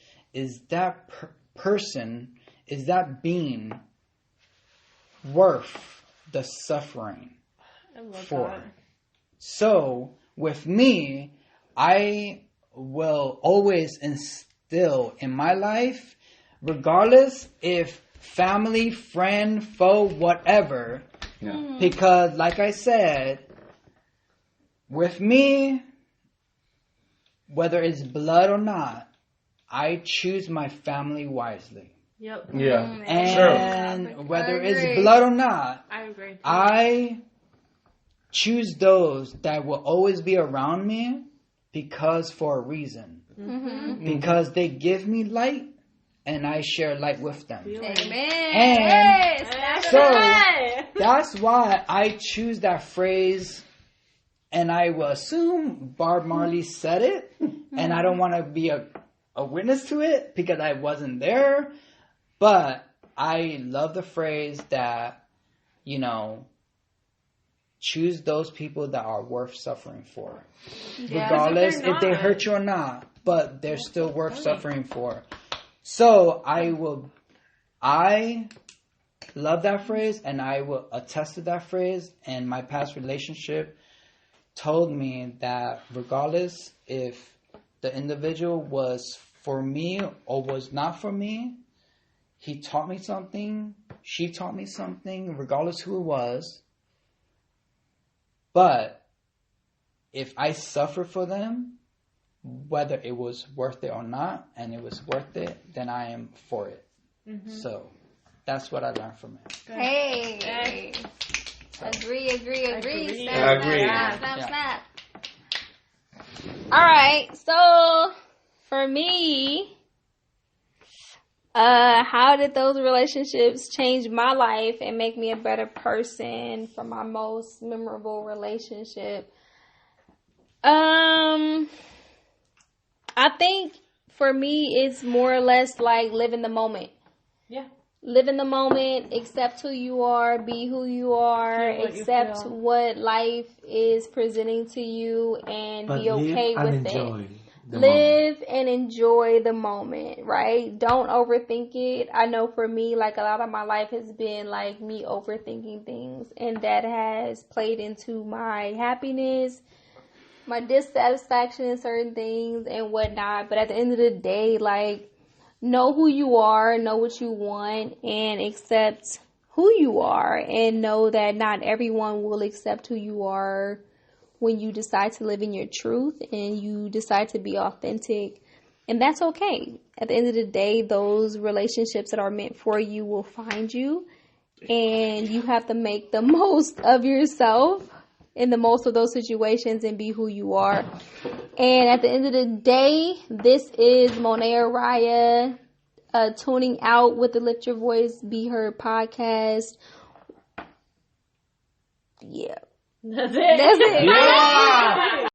Speaker 5: that person, is that being worth the suffering for?
Speaker 4: That.
Speaker 5: So with me, I will always instill in my life, regardless if family, friend, foe, whatever, because like I said, with me, whether it's blood or not, I choose my family wisely.
Speaker 4: Yep.
Speaker 7: Yeah.
Speaker 5: And whether
Speaker 1: I
Speaker 5: it's
Speaker 1: agree.
Speaker 5: blood or not,
Speaker 4: I agree.
Speaker 5: I choose those that will always be around me, because for a reason. Because they give me light and I share light with them.
Speaker 1: Amen.
Speaker 5: And
Speaker 1: Yes,
Speaker 5: so
Speaker 1: right.
Speaker 5: that's why I choose that phrase, and I will assume Bob Marley said it, and I don't want to be a witness to it because I wasn't there, but I love the phrase that, choose those people that are worth suffering for. Regardless if they hurt you or not, but they're still worth suffering for. So I love that phrase, and I will attest to that phrase, and my past relationship told me that regardless if the individual was for me or was not for me, he taught me something, she taught me something, regardless who it was. But if I suffer for them, whether it was worth it or not, and it was worth it, then I am for it. So that's what I learned from it.
Speaker 1: Hey. Agree.
Speaker 4: Agree.
Speaker 1: Snap,
Speaker 7: I agree.
Speaker 1: Snap. All right. So for me, how did those relationships change my life and make me a better person for my most memorable relationship? I think for me, it's more or less like live in the moment.
Speaker 4: Yeah.
Speaker 1: Live in the moment, accept who you are, be who you are,
Speaker 4: Feel what you
Speaker 1: accept
Speaker 4: feel.
Speaker 1: what life is presenting to you, and
Speaker 3: But
Speaker 1: be okay
Speaker 3: live and
Speaker 1: with
Speaker 3: enjoy.
Speaker 1: it. Live and enjoy the moment, right? Don't overthink it. I know for me, like, a lot of my life has been like me overthinking things, and that has played into my happiness, my dissatisfaction in certain things and whatnot. But at the end of the day, like, know who you are, know what you want, and accept who you are, and know that not everyone will accept who you are when you decide to live in your truth and you decide to be authentic. And that's okay. At the end of the day, those relationships that are meant for you will find you, and you have to make the most of yourself in the most of those situations and be who you are. And at the end of the day, this is Monet Araya tuning out with the Lift Your Voice, Be Heard podcast. Yeah.
Speaker 4: That's it.
Speaker 1: That's it.
Speaker 3: Yeah.